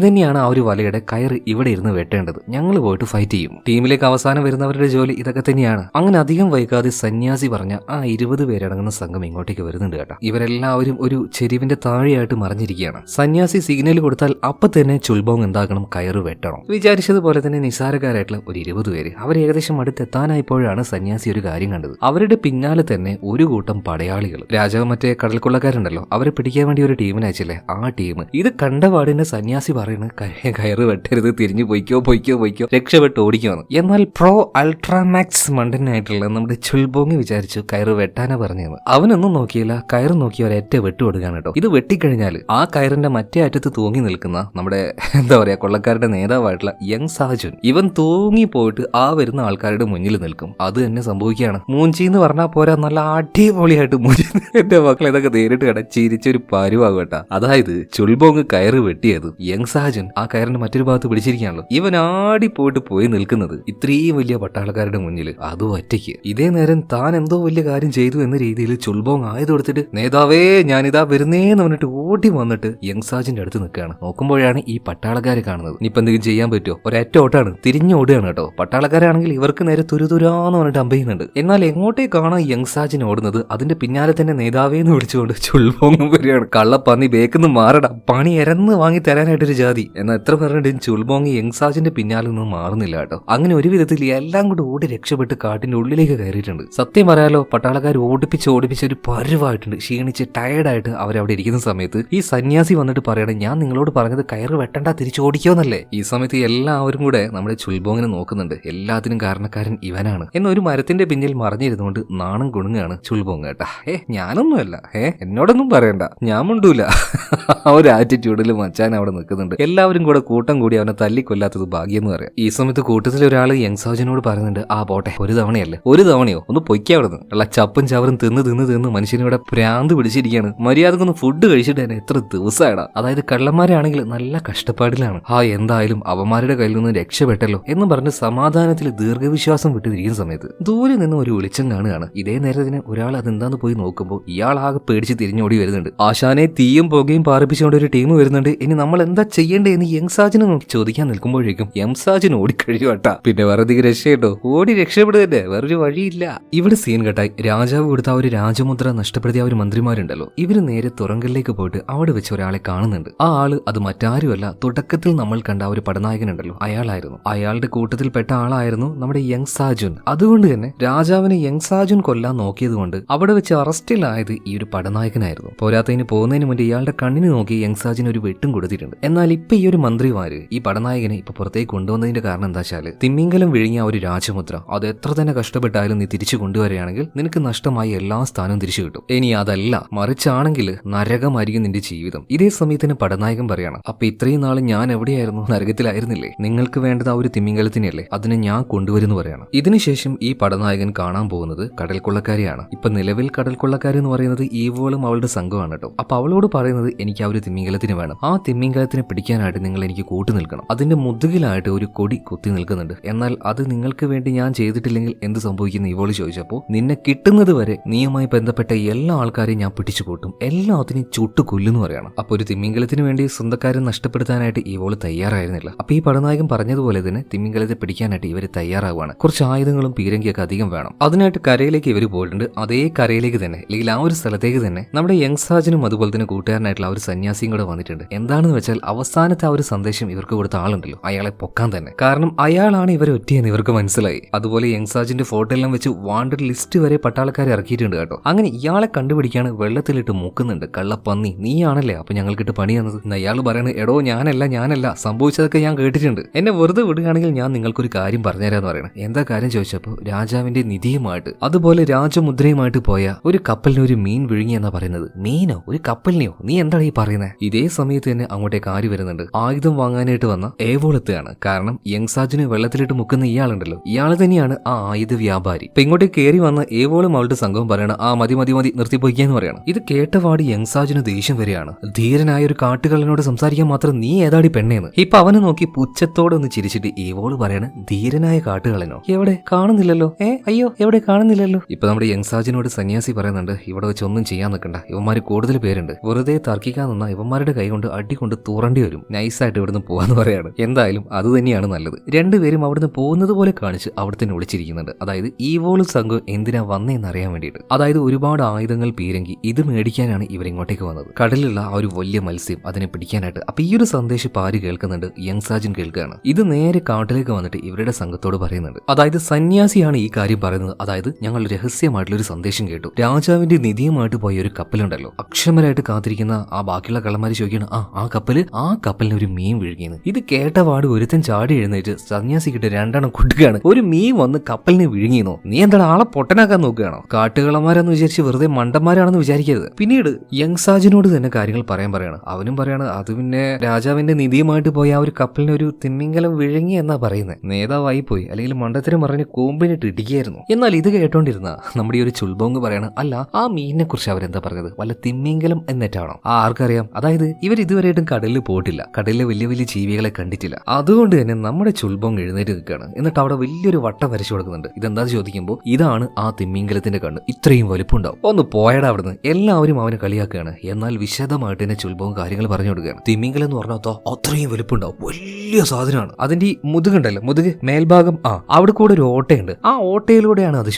തന്നെയാണ് ആ ഒരു വലയുടെ കയറ് ഇവിടെ ഇരുന്ന് വെട്ടേണ്ടത്. ഞങ്ങൾ പോയിട്ട് ഫൈറ്റ് ചെയ്യും. ടീമിലേക്ക് അവസാനം വരുന്നവരുടെ ജോലി ഇതൊക്കെ തന്നെയാണ്. അങ്ങനെ അധികം വൈകാതെ സന്യാസി പറഞ്ഞ ആ 20 പേരടങ്ങുന്ന സംഘം ഇങ്ങോട്ടേക്ക് വരുന്നുണ്ട് കേട്ടോ. ഇവരെല്ലാവരും ഒരു ചെരിവിന്റെ താഴെയായിട്ട് മറിഞ്ഞിരിക്കുകയാണ്. സന്യാസി സിഗ്നൽ കൊടുത്താൽ അപ്പൊ തന്നെ ചുൽബോങ് എന്താക്കണം, കയറ് വെട്ടണം. വിചാരിച്ചതുപോലെ തന്നെ നിസാരക്കാരായിട്ടുള്ള ഒരു 20 പേര് അവർ ഏകദേശം അടുത്തെത്താനായപ്പോഴാണ് സന്യാസി ഒരു കാര്യം കണ്ടത്. അവരുടെ പിന്നാലെ തന്നെ ഒരു കൂട്ടം പടയാളികൾ. രാജാവ് മറ്റേ കടൽക്കൊള്ളക്കാരുണ്ടല്ലോ അവരെ പിടിക്കാൻ വേണ്ടി ഒരു ടീമിനെ അയച്ചില്ലേ, ആ ടീം. ഇത് കണ്ടപാടിന് സന്യാസി പറയുന്നത്, കയറ് വെട്ടരുത്, തിരിഞ്ഞു പൊയ്ക്കോ രക്ഷപ്പെട്ട് ഓടിക്കുമെന്ന്. എന്നാൽ പ്രോ അൾട്രാമാക്സ് മണ്ടനായിട്ടുള്ള നമ്മുടെ ചുൽബോങ് വിചാരിച്ചു കയറ് വെട്ടാനാ പറഞ്ഞതെന്ന്. അവനൊന്നും നോക്കിയില്ല, കയറ് നോക്കി ഒരൊറ്റ വെട്ട് കൊടുക്കുകയാണ് കേട്ടോ. ഇത് വെട്ടിക്കഴിഞ്ഞാൽ ആ കയറിന്റെ മറ്റേ അറ്റത്ത് തൂങ്ങി നിൽക്കുന്ന നമ്മുടെ എന്താ പറയാ കൊള്ളക്കാരുടെ നേതാവായിട്ടുള്ള യങ്സാജുൻ, ഇവൻ തൂങ്ങി പോയിട്ട് ആ വരുന്ന ആൾക്കാരുടെ മുന്നിൽ നിൽക്കും. അത് തന്നെ സംഭവിക്കുകയാണ്. മൂഞ്ചി എന്ന് പറഞ്ഞാൽ പോരാ, നല്ല അടിപൊളിയായിട്ട് മൂഞ്ചി. എന്റെ മക്കൾ ഇതൊക്കെ നേരിട്ട് കട ചിരിച്ചൊരു പരുവാകും കേട്ടാ. അതായത് ചുൽബോങ് കയറ് വെട്ടിയത് യങ്സാജുൻ ആ കയറിന്റെ മറ്റൊരു ഭാഗത്ത് പിടിച്ചിരിക്കുകയാണല്ലോ. ഇവൻ ആടി പോയി നിൽക്കുന്നത് ഇത്രയും വലിയ പട്ടാളക്കാരുടെ മുന്നിൽ, അതും ഒറ്റയ്ക്ക്. ഇതേ നേരം താൻ എന്തോ വലിയ കാര്യം ചെയ്തു എന്ന രീതിയിൽ ചുൽബോങ് ആയത് കൊടുത്തിട്ട്, നേതാവേ ഞാനിതാ വരുന്നേന്ന് പറഞ്ഞിട്ട് ഓടി വന്നിട്ട് യങ്സാജിന്റെ അടുത്ത് നിൽക്കുകയാണ്. നോക്കുമ്പോഴാണ് ഈ പട്ടാളക്കാരെ കാണുന്നത്. ഇനിയിപ്പോ എന്തെങ്കിലും ചെയ്യാൻ പറ്റുമോ? ഒരൊറ്റ ഓട്ടാണ്, തിരിഞ്ഞോടുകയാണ് കേട്ടോ. പട്ടാളക്കാരാണെങ്കിൽ ഇവർക്ക് നേരെ തുരുതുരാന്ന് പറഞ്ഞിട്ട് അമ്പയുന്നുണ്ട്. എന്നാൽ എങ്ങോട്ടേക്കാണ് യങ്സാജിന് ഓടുന്നത്, അതിന്റെ പിന്നാലെ തന്നെ നേതാവേന്ന് വിളിച്ചുകൊണ്ട് ചുൽബോങ് വരികയാണ്. കള്ളപ്പന്നി ബേക്കെന്ന് മാറടാ, പണി എരന്ന് വാങ്ങി തരാനായിട്ടൊരു ജാതി. എന്നാൽ എത്ര പറഞ്ഞിട്ടും ചുൽബോങ് യങ്സാജിന്റെ പിന്നാലെ ഒന്നും മാറുന്നില്ല കേട്ടോ. അങ്ങനെ ഒരു വിധത്തിൽ എല്ലാം കൂടി ഓടി രക്ഷപ്പെട്ട് കാട്ടിന്റെ ഉള്ളിലേക്ക് കയറിയിട്ടുണ്ട്. സത്യം പറയാലോ, പട്ടാളക്കാർ ഓടിപ്പിച്ച് ഒരു പരുവായിട്ടുണ്ട്. ക്ഷീണിച്ച് ടയർഡായിട്ട് അവരവിടെ ഇരിക്കുന്ന സമയത്ത് ഈ സന്യാസി വന്നിട്ട് പറയണേ, ഞാൻ നിങ്ങളോട് പറഞ്ഞത് കയറ് വെട്ടണ്ട, തിരിച്ചോടിക്കോന്നല്ലേ. ഈ സമയത്ത് എല്ലാവരും കൂടെ നമ്മുടെ ചുൽബോങ്ങിനെ നോക്കുന്നുണ്ട്. എല്ലാത്തിനും കാരണക്കാരൻ ഇവനാണ് എന്നൊരു മരത്തിന്റെ പിന്നിൽ മറിഞ്ഞിരുന്നുകൊണ്ട് നാണം കുണുങ്ങാണ് ചുൽബോങ് കേട്ടാ. ഞാനൊന്നുമല്ല, എന്നോടൊന്നും പറയണ്ട, ഞാൻ മുണ്ടൂല. ആ ഒരു ആറ്റിറ്റ്യൂഡിൽ മച്ചാൻ അവിടെ നിൽക്കുന്നുണ്ട്. എല്ലാവരും കൂടെ കൂട്ടം കൂടി അവനെ തല്ലിക്കൊല്ലാത്തത് ഭാഗ്യം എന്ന് പറയാം. ഈ സമയത്ത് കൂട്ടത്തിൽ ഒരാൾ യങ്സാജിനോട് പറയുന്നുണ്ട്, ആ പോട്ടെ, ഒരു തവണയോ ഒന്ന് പൊയ്ക്കാവിടുന്ന്. ഉള്ള ചപ്പും ചവറും തിന്ന് മനുഷ്യനിവിടെ ഭ്രാന്ത് പിടിച്ചിരിക്കുകയാണ്. മര്യാദക്കൊന്ന് ഫുഡ് കഴിച്ചിട്ട് തന്നെ എത്ര ദിവസമായിടാ. അതായത് കള്ളന്മാരാണെങ്കിൽ നല്ല കഷ്ടപ്പാടിലാണ്. എന്തായാലും അവന്മാരുടെ കയ്യിൽ നിന്ന് രക്ഷപ്പെട്ടല്ലോ എന്ന് പറഞ്ഞ് സമാധാനത്തിൽ ദീർഘവിശ്വാസം വിട്ടിരിക്കുന്ന സമയത്ത് ദൂരെ നിന്ന് ഒരു വെളിച്ചം കാണുകയാണ്. ഇതേ നേരത്തിന് ഒരാൾ അതെന്താന്ന് പോയി നോക്കുമ്പോൾ ഇയാൾ ആകെ പേടിച്ച് തിരിഞ്ഞോടി വരുന്നുണ്ട്. ആശാനെ തീയും പുകയും പാറിപ്പിച്ചുകൊണ്ട് ഒരു ടീം വരുന്നുണ്ട്. ഇനി നമ്മൾ എന്താ ചെയ്യേണ്ടതെന്ന് യങ്സാജിനെ നോക്കി ചോദിക്കാൻ നിൽക്കുമ്പോഴേക്കും യങ്സാജിന് ഓടിക്കഴിയുവാട്ടാ. പിന്നെ വെറുതെ രക്ഷ കേട്ടോ, ഓടി രക്ഷപ്പെടും രക്ഷപ്പെടുക തന്നെ, വേറൊരു വഴിയില്ല. ഇവിടെ സീൻ കെട്ടായി രാജാവ് കൊടുത്ത ആ ഒരു രാജമുദ്ര നഷ്ടപ്പെടുത്തിയ ആ ഒരു മന്ത്രിമാരുണ്ടല്ലോ, ഇവര് നേരെ തുറങ്കലിലേക്ക് പോയിട്ട് അവിടെ വെച്ച് ഒരാളെ കാണുന്നുണ്ട്. ആ ആള് അത് മറ്റാരുമല്ല, തുടക്കത്തിൽ നമ്മൾ കണ്ട ഒരു പടനായകനുണ്ടല്ലോ അയാളായിരുന്നു. അയാളുടെ കൂട്ടത്തിൽപ്പെട്ട ആളായിരുന്നു നമ്മുടെ യങ് സാജുൻ. അതുകൊണ്ട് തന്നെ രാജാവിനെ യങ് സാജുൻ കൊല്ലാൻ നോക്കിയത് കൊണ്ട് അവിടെ വെച്ച് അറസ്റ്റിലായത് ഈ ഒരു പടനായകനായിരുന്നു. പോരാത്തതിന് പോകുന്നതിന് മുന്നേ ഇയാളുടെ കണ്ണിന് നോക്കി യങ് സാജുൻ ഒരു വെട്ടും കൊടുത്തിട്ടുണ്ട്. എന്നാൽ ഇപ്പൊ ഈ ഒരു മന്ത്രിമാര് ഈ പടനായകനെ ഇപ്പൊ പുറത്തേക്ക് കൊണ്ടുവന്നതിന്റെ കാരണം എന്താ വെച്ചാല്, തിമിംഗലം വിഴുങ്ങിയ ഒരു രാജമുദ്ര അത് എത്ര തന്നെ കഷ്ടപ്പെട്ടാലും നീ തിരിച്ചു കൊണ്ടുവരികയാണെങ്കിൽ നിനക്ക് നഷ്ടമായ എല്ലാ സ്ഥാനവും തിരിച്ചു കിട്ടും. ഇനി അതല്ല മറിച്ചാണെങ്കിൽ നരകമായിരിക്കും നിന്റെ ജീവിതം. ഇതേ സമയത്തിന് പടനായകൻ പറയാണ്, അപ്പൊ ഇത്രയും നാള് ഞാൻ എവിടെയായിരുന്നു? നരകത്തിലായിരുന്നില്ലേ? നിങ്ങൾക്ക് വേണ്ടത് ആ ഒരു തിമിംഗലത്തിനല്ലേ, അതിനെ ഞാൻ കൊണ്ടുവരുന്നു പറയാണ്. ഇതിനുശേഷം ഈ പടനായകൻ കാണാൻ പോകുന്നത് കടൽ കൊള്ളക്കാരെയാണ്. ഇപ്പൊ നിലവിൽ കടൽ കൊള്ളക്കാരി എന്ന് പറയുന്നത് ഈവോളും അവളുടെ സംഘമാണ് കേട്ടോ. അപ്പൊ അവളോട് പറയുന്നത് എനിക്ക് ആ ഒരു തിമിംഗലത്തിന് വേണം, ആ തിമിംഗലത്തിനെ പിടിക്കാനായിട്ട് നിങ്ങൾ എനിക്ക് കൂട്ടു നിൽക്കണം. അതിന്റെ മുതുകിലായിട്ട് ഒരു കൊടി കുത്തി നിൽക്കുന്നുണ്ട്. എന്നാൽ അത് നിങ്ങൾക്ക് വേണ്ടി ഞാൻ ചെയ്തിട്ടില്ലെങ്കിൽ എന്ത് സംഭവിക്കുന്നു ഇവള് ചോദിച്ചപ്പോൾ, നിന്നെ കിട്ടുന്നത് വരെ നീയുമായി ബന്ധപ്പെട്ട എല്ലാ ആൾക്കാരെയും ഞാൻ പിടിച്ചു കൂട്ടും, എല്ലാത്തിനെയും ചുട്ടു കൊല്ലുന്നു പറയാണ്. അപ്പൊ ഒരു തിമിംഗലത്തിന് വേണ്ടി സ്വന്തക്കാരെ നഷ്ടപ്പെടുത്താനായിട്ട് ഇവള് തയ്യാറായിരുന്നില്ല. അപ്പൊ ഈ പടനായകൻ പറഞ്ഞതുപോലെ തന്നെ തിമിംഗലത്തെ പിടിക്കാനായിട്ട് ഇവര് തയ്യാറാവുകയാണ്. കുറച്ച് ആയുധങ്ങളും പീരങ്കിയൊക്കെ അധികം വേണം. അതിനായിട്ട് കരയിലേക്ക് ഇവർ പോയിട്ടുണ്ട്. അതേ കരയിലേക്ക് തന്നെ അല്ലെങ്കിൽ ആ ഒരു സ്ഥലത്തേക്ക് തന്നെ നമ്മുടെ യങ് സാജനും അതുപോലെ തന്നെ കൂട്ടുകാരനായിട്ടുള്ള ആ ഒരു സന്യാസിയും കൂടെ വന്നിട്ടുണ്ട്. എന്താണെന്ന് വെച്ചാൽ അവസാനത്തെ ആ ഒരു സന്ദേശം ഇവർക്ക് കൊടുത്ത ആളുണ്ടല്ലോ അയാളെ പൊക്കാൻ തന്നെ. കാരണം അയാളാണ് ഇവരെ ഒറ്റയെന്ന് ഇവർക്ക് മനസ്സിലായി. അതുപോലെ യങ് സാജിന്റെ ഫോട്ടോ എല്ലാം വെച്ച് വാണ്ടഡ് ലിസ്റ്റ് വരെ പട്ടാളക്കാരെ ഇറക്കിയിട്ടുണ്ട് കേട്ടോ. അങ്ങനെ ഇയാളെ കണ്ടുപിടിക്കാണ് വെള്ളത്തിലിട്ട് മുക്കുന്നുണ്ട്. കള്ളപ്പന്നി നീയാണല്ലേ അപ്പൊ ഞങ്ങൾക്കിട്ട് പണി തന്നത്. അയാൾ പറയണത്, എടോ ഞാനല്ല സംഭവിച്ചതൊക്കെ ഞാൻ കേട്ടിട്ടുണ്ട്, എന്നെ വെറുതെ വിടുകയാണെങ്കിൽ ഞാൻ നിങ്ങൾക്കൊരു കാര്യം പറഞ്ഞുതരാന്ന് പറയണം. എന്താ കാര്യം ചോദിച്ചപ്പോൾ രാജാവിന്റെ നിധിയുമായിട്ട് അതുപോലെ രാജമുദ്രയുമായിട്ട് പോയ ഒരു കപ്പലിന് ഒരു മീൻ വിഴുങ്ങി എന്നാ പറയുന്നത്. മീനോ? ഒരു കപ്പലിനെയോ? നീ എന്താണ് ഈ പറയുന്നത്? ഇതേ സമയത്ത് തന്നെ അങ്ങോട്ടേക്ക് ആര് വരുന്നുണ്ട്? ആയുധം വാങ്ങാനായിട്ട് വന്ന ഏവോളെത്തുകയാണ്. കാരണം യങ് സാജിനെ വെള്ളത്തിലിട്ട് മുക്കുന്ന ഇയാളുണ്ടല്ലോ, ഇയാൾ തന്നെയാണ് ആ ആയുധ വ്യാപാരി. ഇപ്പൊ ഇങ്ങോട്ടേക്ക് കയറി വന്ന ഏവോളും അവളുടെ സംഘവും പറയണം, ആ മതി നിർത്തിപ്പോയിക്കാന്ന് പറയണം. ഇത് കേട്ടപാടി യങ് സാജിന് ദേഷ്യം വരികയാണ്. ധീരനായ ഒരു കാട്ടുകള്ളനോട് സംസാരിക്കാൻ മാത്രം നീ ഏതാടി പെണ്ണേന്ന്. ഇപ്പൊ അവനെ നോക്കി പുച്ഛത്തോടെ ഒന്ന് ചിരിച്ചിട്ട് ഏവോള് പറയാണ്, ധീരനായ കാട്ടുകള്ളനോ? എവിടെ കാണുന്നില്ലല്ലോ? അയ്യോ എവിടെ കാണുന്നില്ലല്ലോ? ഇപ്പൊ നമ്മുടെ യങ് സാജിനോട് സന്യാസി പറയുന്നുണ്ട്, ഇവിടെ വെച്ച് ഒന്നും ചെയ്യാൻ നിൽക്കണ്ട, ഇവന്മാര് കൂടുതൽ പേരുണ്ട്, വെറുതെ തർക്കിക്കാൻ നിന്നാ ഇവന്മാരുടെ കൈ കൊണ്ട് അടികൊണ്ട് തുറണ്ടി വരും, നൈസായിട്ട് ഇവിടുന്ന് പോവാന്ന് പറയാണ്. എന്തായാലും അത് തന്നെയാണ് നല്ലത്. രണ്ടുപേരും അവിടുന്ന് പോകുന്നത് പോലെ കാണിച്ച് അവിടെ തന്നെ ഒളിച്ചിരിക്കുന്നുണ്ട്. അതായത് ഈവോളും സംഘം എന്തിനാ വന്നേന്ന് അറിയാൻ വേണ്ടിയിട്ട്. അതായത് ഒരുപാട് ആയുധങ്ങൾ പീരങ്കി ഇത് മേടിക്കാനാണ് ഇവരിങ്ങോട്ടേക്ക് വന്നത്. കടലിലുള്ള ആ ഒരു വലിയ മത്സ്യം അതിനെ പിടിക്കാനായിട്ട്. അപ്പൊ ഈ ഒരു സന്ദേശം ആര് കേൾക്കുന്നുണ്ട്? യങ് സാജൻ കേൾക്കുകയാണ്. ഇത് നേരെ കാട്ടിലേക്ക് വന്നിട്ട് ഇവരുടെ സംഘത്തോട് പറയുന്നുണ്ട്. അതായത് സന്യാസിയാണ് ഈ കാര്യം പറയുന്നത്. അതായത് ഞങ്ങൾ രഹസ്യമായിട്ടുള്ള ഒരു സന്ദേശം കേട്ടു, രാജാവിന്റെ നിധിയുമായിട്ട് പോയ ഒരു കപ്പലുണ്ടല്ലോ, അക്ഷമരായിട്ട് കാത്തിരിക്കുന്ന ആ ബാക്കിയുള്ള കള്ളന്മാര് ചോദിക്കണം, ആ കപ്പലിന് ഒരു മീൻ വിഴുങ്ങിയെന്ന്. ഇത് കേട്ടപാട് ഒരുത്തൻ ചാടി എഴുന്നേറ്റ് സന്യാസിക്കിട്ട് രണ്ടെണ്ണം കൊടുക്കുകയാണ്. ഒരു മീൻ വന്ന് കപ്പലിനെ വിഴുങ്ങിയെന്നോ? നീ എന്താണ് ആളെ പൊട്ടനാക്കാൻ നോക്കുകയാണോ? കാട്ടുകളന്മാരെന്ന് വിചാരിച്ച് വെറുതെ മണ്ടന്മാരാണെന്ന് വിചാരിക്കരുത്. പിന്നീട് യങ് സാജിനോട് തന്നെ കാര്യങ്ങൾ പറയാണ്. അവനും പറയാണ്, അത് പിന്നെ രാജാവിന്റെ നിധിയുമായിട്ട് പോയ ആ ഒരു കപ്പലിന് ഒരു തിമിംഗലം വിഴുങ്ങി എന്നാ പറയുന്നത്. നേതാവായി പോയി, അല്ലെങ്കിൽ മണ്ടത്തരം പറഞ്ഞ് കോമ്പിനിട്ട് ഇടിക്കുകയായിരുന്നു. എന്നാൽ ഇത് കേട്ടോണ്ടിരുന്ന നമ്മുടെ ഈ ഒരു ചുൽബോങ് പറയാണ്, അല്ല ആ മീനിനെ കുറിച്ച് അവരെന്താ പറഞ്ഞത്? വല്ല തിമിംഗലം എന്നിട്ടാണോ? ആർക്കറിയാം. അതായത് ഇവർ ഇതുവരെയായിട്ടും കടലിൽ പോയിട്ടില്ല, കടലിലെ വലിയ വലിയ ജീവികളെ കണ്ടിട്ടില്ല. അതുകൊണ്ട് തന്നെ നമ്മുടെ ചുൽബോങ് എഴുന്നേറ്റ് നിൽക്കുകയാണ്. എന്നിട്ട് അവിടെ വലിയൊരു വട്ടം വരച്ചു കൊടുക്കുന്നുണ്ട്. ഇതെന്താ ചോദിക്കുമ്പോൾ, ഇതാണ് ആ തിമിംഗലത്തിന്റെ കണ്ണ്, ഇത്രയും വലുപ്പുണ്ടാവും. ഒന്ന് പോയടാ അവിടുന്ന്. എല്ലാവരും അവനെ കളിയാക്കുകയാണ്. എന്നാൽ വിശദമായിട്ട് തന്നെ ചുൽബോങ് കാര്യങ്ങൾ പറഞ്ഞു കൊടുക്കുകയാണ്. തിമിംഗലം എന്ന് പറഞ്ഞാൽ അത്രയും വലുപ്പുണ്ടാവും, വലിയ സാധനമാണ്. അതിന്റെ ഈ മുതുകുണ്ടല്ലോ, മുതുക് മേൽഭാഗം, അവിടെ കൂടെ ഒരു ഓട്ടയുണ്ട്. ആ ഓട്ടയിലൂടെയാണ് അത്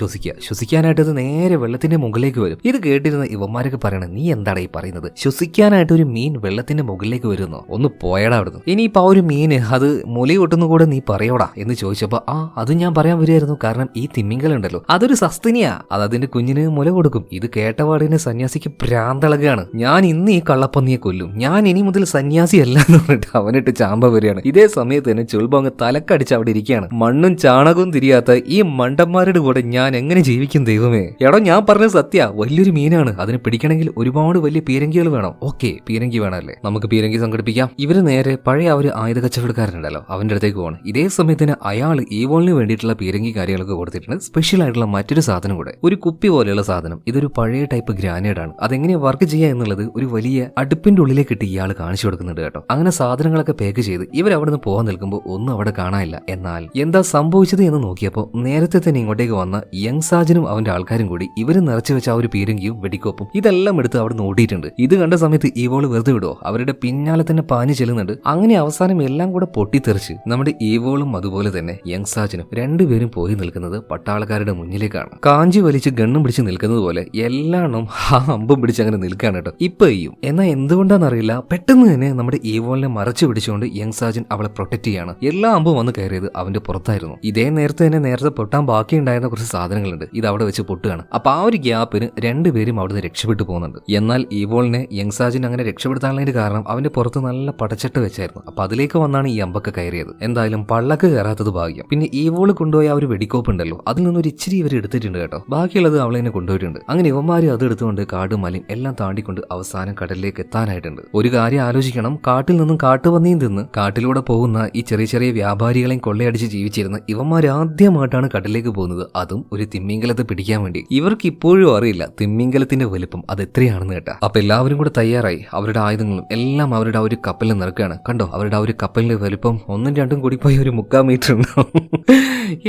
ശ്വസിക്കാനായിട്ട് അത് നേരെ വെള്ളത്തിന്റെ മുകളിലേക്ക് വരും. ഇത് കേട്ടിരുന്ന ഇവന്മാരൊക്കെ പറയണം, നീ എന്താണ് ഈ പറയുന്നത്? ശ്വസിക്കാനായിട്ട് ഒരു മീൻ വെള്ളത്തിന്റെ മുകളിലേക്ക് വരുന്നോ? ഒന്ന് പോയടാ അവിടുന്ന്. ഇനിയിപ്പോ ആ ഒരു മീന് അത് മുലി കൊട്ടുന്ന കൂടെ നീ പറയോടാ എന്ന് ചോദിച്ചപ്പോ, അത് ഞാൻ പറയാൻ വരികയായിരുന്നു. കാരണം ഈ തിമിംഗലം ഉണ്ടല്ലോ അതൊരു സസ്തിനിയാ, അത് അതിന്റെ കുഞ്ഞിന് മുല കൊടുക്കും. ഇത് കേട്ടപാടിനെ സന്യാസിക്ക് ഭ്രാന്തളകയാണ്. ഞാൻ ഇന്ന് ഈ കള്ളപ്പന്നിയെ കൊല്ലും, ഞാൻ ഇനി മുതൽ സന്യാസി അല്ല എന്ന് പറഞ്ഞിട്ട് അവനിട്ട് ചാമ്പ വരികയാണ്. ഇതേ സമയത്ത് തന്നെ ചുൽബോങ് തലക്കടിച്ച് അവിടെ ഇരിക്കുകയാണ്. മണ്ണും ചാണകവും തിരിയാത്ത ഈ മണ്ടന്മാരുടെ കൂടെ ഞാൻ എങ്ങനെ ജീവിക്കും ദൈവമേ? എടോ ഞാൻ പറഞ്ഞ സത്യ, വലിയൊരു മീനാണ്, അതിനെ പിടിക്കണമെങ്കിൽ ഒരുപാട് വലിയ പീരങ്കികൾ വേണം. ഓക്കെ, പീരങ്കി വേണമല്ലേ, നമുക്ക് പീരങ്കി സംഘടിപ്പിക്കാം. ഇവര് നേരെ പഴയ ആ ഒരു ആയുധ കച്ചവടക്കാരനുണ്ടല്ലോ അവന്റെ അടുത്തേക്ക് പോകണം. ഇതേ സമയത്തിന് അയാൾ ഈവോളിന് വേണ്ടിയിട്ടുള്ള പീരങ്കി കാര്യങ്ങളൊക്കെ കൊടുത്തിട്ടുണ്ട്. സ്പെഷ്യൽ ആയിട്ടുള്ള മറ്റൊരു സാധനം കൂടെ, ഒരു കുപ്പി പോലെയുള്ള സാധനം. ഇതൊരു പഴയ ടൈപ്പ് ഗ്രാനേഡ് ആണ്. അതെങ്ങനെ വർക്ക് ചെയ്യുക എന്നുള്ളത് ഒരു വലിയ അടുപ്പിന്റെ ഉള്ളിലേക്ക് ഇട്ട് ഇയാൾ കാണിച്ചു കൊടുക്കുന്നുണ്ട് കേട്ടോ. അങ്ങനെ സാധനങ്ങളൊക്കെ പാക്ക് ചെയ്ത് ഇവർ അവിടെ നിന്ന് പോകാൻ നിൽക്കുമ്പോൾ ഒന്നും അവിടെ കാണാനില്ല. എന്നാൽ എന്താ സംഭവിച്ചത് എന്ന് നോക്കിയപ്പോൾ നേരത്തെ തന്നെ ഇങ്ങോട്ടേക്ക് വന്ന യങ് സാജനും അവന്റെ ആൾക്കാരും കൂടി ഇവര് നിറച്ചു വെച്ച ആ ഒരു പീരങ്കിയും വെടിക്കോപ്പും ഇതെല്ലാം എടുത്ത് അവിടെ നോട്ടിയിട്ടുണ്ട്. ഇത് കണ്ട സമയത്ത് ഈവോള് വെറുതെ വിടുവോ? അവരുടെ പിന്നാലെ തന്നെ പാഞ്ഞു ചെല്ലുന്നുണ്ട്. അങ്ങനെ അവസാനം എല്ലാം കൂടെ പൊട്ടിത്തെറിച്ച് നമ്മുടെ ഈവോളും അതുപോലെ തന്നെ യങ് സാജനും രണ്ടുപേരും പോയി നിൽക്കുന്നത് പട്ടാളക്കാരുടെ മുന്നിലേക്കാണ്. കാഞ്ചി വലിച്ച് ഗണ്ണും പിടിച്ച് നിൽക്കുന്നത് പോലെ എല്ലാണ്ണും ആ അമ്പും പിടിച്ച് അങ്ങനെ നിൽക്കാണ് കേട്ടോ. ഇപ്പൊ ചെയ്യും. എന്നാൽ എന്തുകൊണ്ടാണെന്നറിയില്ല, പെട്ടെന്ന് തന്നെ നമ്മുടെ ഈവോളിനെ മറച്ചു പിടിച്ചുകൊണ്ട് യങ് സാജൻ അവളെ പ്രൊട്ടക്ട് ചെയ്യാണ്. എല്ലാ അമ്പും വന്ന് കയറിയത് അവന്റെ പുറത്തായിരുന്നു. ഇതേ നേരത്തെ പൊട്ടാൻ ബാക്കി ഉണ്ടായിരുന്ന കുറച്ച് സാധനങ്ങളുണ്ട്, ഇത് അവിടെ വെച്ച് പൊട്ടുകയാണ്. അപ്പൊ ആ ഒരു ഗ്യാപ്പിന് രണ്ടുപേരും അവിടുന്ന് രക്ഷപ്പെട്ടു പോകുന്നുണ്ട്. എന്നാൽ ഈവോളിനെ യങ് സാജൻ അങ്ങനെ രക്ഷപ്പെടുത്താനുള്ളതിന്റെ കാരണം അവന്റെ പുറത്ത് നല്ല പടച്ചട്ട് വെച്ചായിരുന്നു. അപ്പൊ അതിലേക്ക് വന്നാണ് ഈ അമ്പൊക്കെ കയറിയത്. എന്തായാലും പള്ളക്ക് കയറാത്തത് ഭാഗ്യം. പിന്നെ ഈവോള് കൊണ്ടുപോയ ആ ഒരു വെടിക്കോപ്പ് ഉണ്ടല്ലോ, അതിൽ നിന്നൊരു ഇച്ചിരി ഇവർ എടുത്തിട്ടുണ്ട് കേട്ടോ. ബാക്കിയുള്ളത് അവളെ തന്നെ കൊണ്ടുപോയിട്ടുണ്ട്. അങ്ങനെ ഇവന്മാര് അത് എടുത്തുകൊണ്ട് കാടും മലയും എല്ലാം താണ്ടിക്കൊണ്ട് അവസാനം കടലിലേക്ക് എത്താനായിട്ടുണ്ട്. ഒരു കാര്യം ആലോചിക്കണം, കാട്ടിൽ നിന്നും കാട്ടുപന്നിയും തിന്ന് കാട്ടിലൂടെ പോകുന്ന ഈ ചെറിയ ചെറിയ വ്യാപാരികളെയും കൊള്ളയടിച്ച് ജീവിച്ചിരുന്ന ഇവന്മാർ ആദ്യമായിട്ടാണ് കടലിലേക്ക് പോകുന്നത്, അതും ഒരു തിമ്മിങ്കലത്തെ പിടിക്കാൻ വേണ്ടി. ഇവർക്ക് ഇപ്പോഴും അറിയില്ല തിമ്മിങ്കലത്തിന്റെ വലുപ്പം അത് എത്രയാണെന്ന് കേട്ടാ. അപ്പൊ എല്ലാവരും കൂടെ തയ്യാറായി അവരുടെ ആയുധങ്ങളും എല്ലാം അവരുടെ ആ ഒരു കപ്പലിൽ നിറക്കുകയാണ്. കണ്ടോ, അവരുടെ ആ ഒരു കപ്പലിന്റെ വലുപ്പം 1ഉം 2ഉം കൂടി പോയി ഒരു 3/4 മീറ്റർ ഉണ്ടാവും.